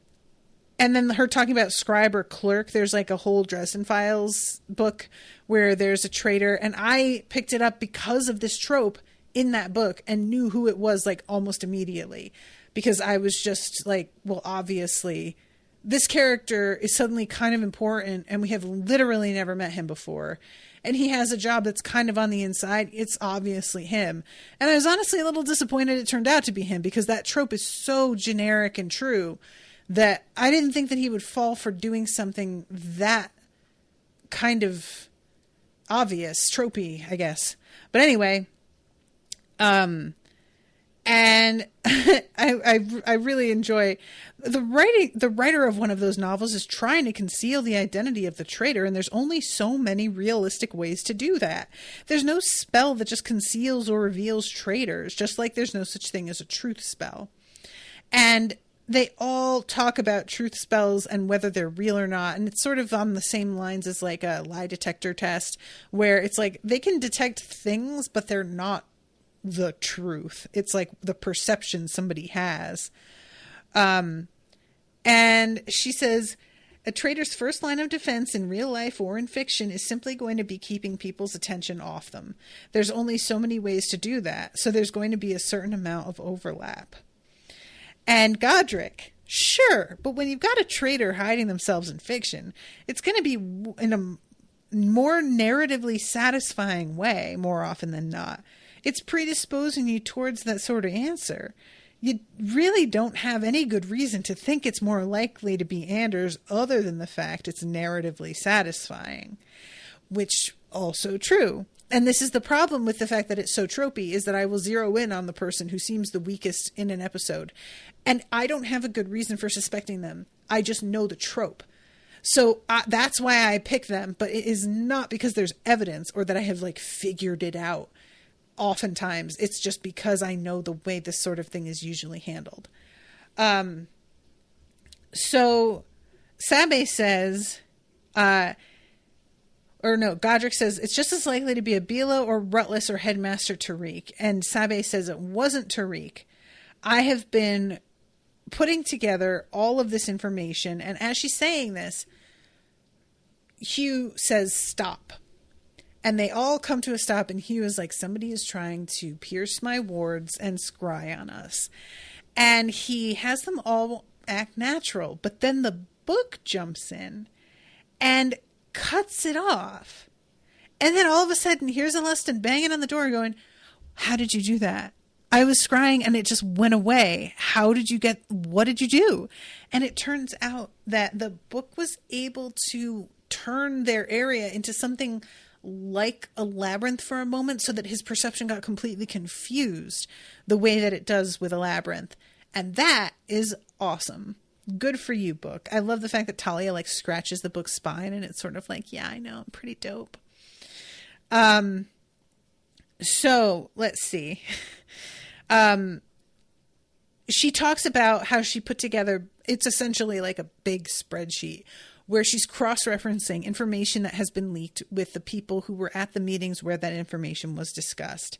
then her talking about scribe or clerk, there's like a whole Dresden Files book where there's a traitor. And I picked it up because of this trope in that book and knew who it was like almost immediately, because I was just like, well, obviously this character is suddenly kind of important and we have literally never met him before. And he has a job that's kind of on the inside. It's obviously him. And I was honestly a little disappointed it turned out to be him, because that trope is so generic and true that I didn't think that he would fall for doing something that kind of obvious, tropey, I guess. But anyway, and I really enjoy the writing. The writer of one of those novels is trying to conceal the identity of the traitor, and there's only so many realistic ways to do that. There's no spell that just conceals or reveals traitors, just like there's no such thing as a truth spell. And they all talk about truth spells and whether they're real or not. And it's sort of on the same lines as like a lie detector test, where it's like they can detect things, but they're not the truth. It's like the perception somebody has. And she says, a traitor's first line of defense in real life or in fiction is simply going to be keeping people's attention off them. There's only so many ways to do that, so there's going to be a certain amount of overlap. And Godric, sure, but when you've got a traitor hiding themselves in fiction, it's going to be in a more narratively satisfying way more often than not. It's predisposing you towards that sort of answer. You really don't have any good reason to think it's more likely to be Anders other than the fact it's narratively satisfying, which also true. And this is the problem with the fact that it's so tropey, is that I will zero in on the person who seems the weakest in an episode. And I don't have a good reason for suspecting them. I just know the trope. So that's why I pick them. But it is not because there's evidence or that I have like figured it out. Oftentimes, it's just because I know the way this sort of thing is usually handled. So Sabe says... Godric says, it's just as likely to be Abila or Rutless or Headmaster Tariq. And Sabe says it wasn't Tariq. I have been putting together all of this information. And as she's saying this, Hugh says, stop. And they all come to a stop. And Hugh is like, somebody is trying to pierce my wards and scry on us. And he has them all act natural. But then the book jumps in and cuts it off. And then all of a sudden, here's Alustin banging on the door going, how did you do that? I was scrying and it just went away. What did you do? And it turns out that the book was able to turn their area into something like a labyrinth for a moment, so that his perception got completely confused the way that it does with a labyrinth. And that is awesome. Good for you, book. I love the fact that Talia like scratches the book's spine and it's sort of like, yeah, I know, I'm pretty dope. So let's see. She talks about how she put together, it's essentially like a big spreadsheet where she's cross-referencing information that has been leaked with the people who were at the meetings where that information was discussed.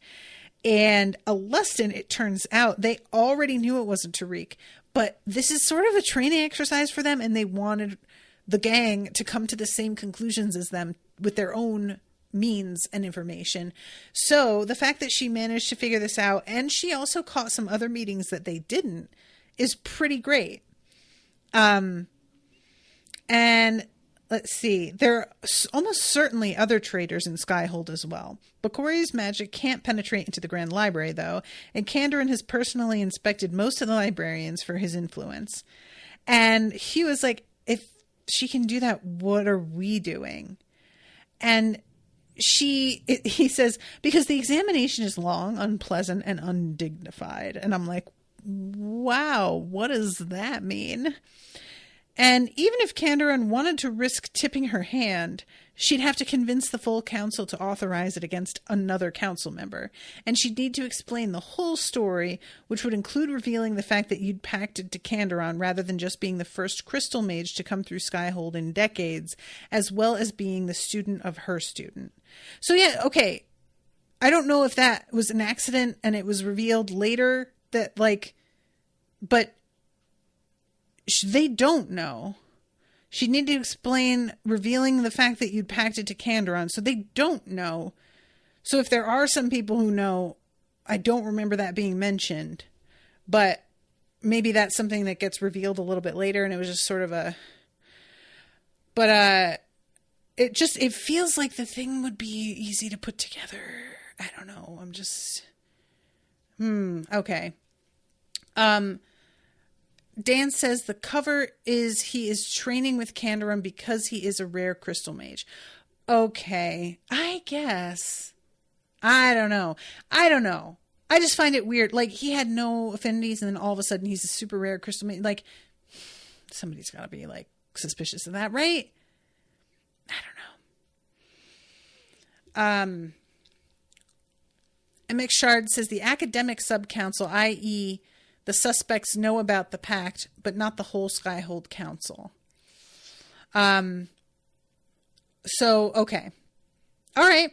And Alustin, it turns out, they already knew it wasn't Tariq, but this is sort of a training exercise for them, and they wanted the gang to come to the same conclusions as them with their own means and information. So the fact that she managed to figure this out, and she also caught some other meetings that they didn't, is pretty great. And let's see, there are almost certainly other traitors in Skyhold as well. Bakori's magic can't penetrate into the Grand Library, though, and Kandarin has personally inspected most of the librarians for his influence. And Hugh is like, if she can do that, what are we doing? And he says, because the examination is long, unpleasant, and undignified. And I'm like, wow, what does that mean? And even if Kandarin wanted to risk tipping her hand, she'd have to convince the full council to authorize it against another council member. And she'd need to explain the whole story, which would include revealing the fact that you'd packed to Kandarin rather than just being the first crystal mage to come through Skyhold in decades, as well as being the student of her student. So yeah, okay. I don't know if that was an accident and it was revealed later that, like, but they don't know. She'd need to explain revealing the fact that you'd packed it to Kandarin, so they don't know. So if there are some people who know, I don't remember that being mentioned, but maybe that's something that gets revealed a little bit later, and it was just sort of a... But it feels like the thing would be easy to put together. I don't know. I'm just... Okay. Dan says the cover is he is training with Kandarin because he is a rare crystal mage. Okay, I guess. I don't know. I just find it weird. Like, he had no affinities and then all of a sudden he's a super rare crystal mage. Like, somebody's got to be, like, suspicious of that, right? I don't know. And McShard says the academic subcouncil, i.e., the suspects, know about the pact, but not the whole Skyhold Council. So, okay. All right.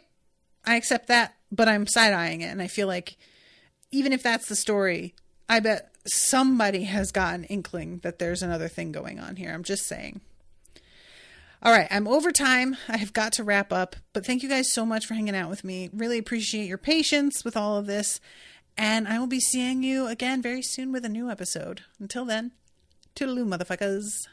I accept that, but I'm side-eyeing it. And I feel like even if that's the story, I bet somebody has got an inkling that there's another thing going on here. I'm just saying. All right. I'm over time. I have got to wrap up, but thank you guys so much for hanging out with me. Really appreciate your patience with all of this. And I will be seeing you again very soon with a new episode. Until then, toodaloo, motherfuckers.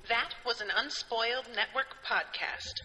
That was an Unspoiled Network podcast.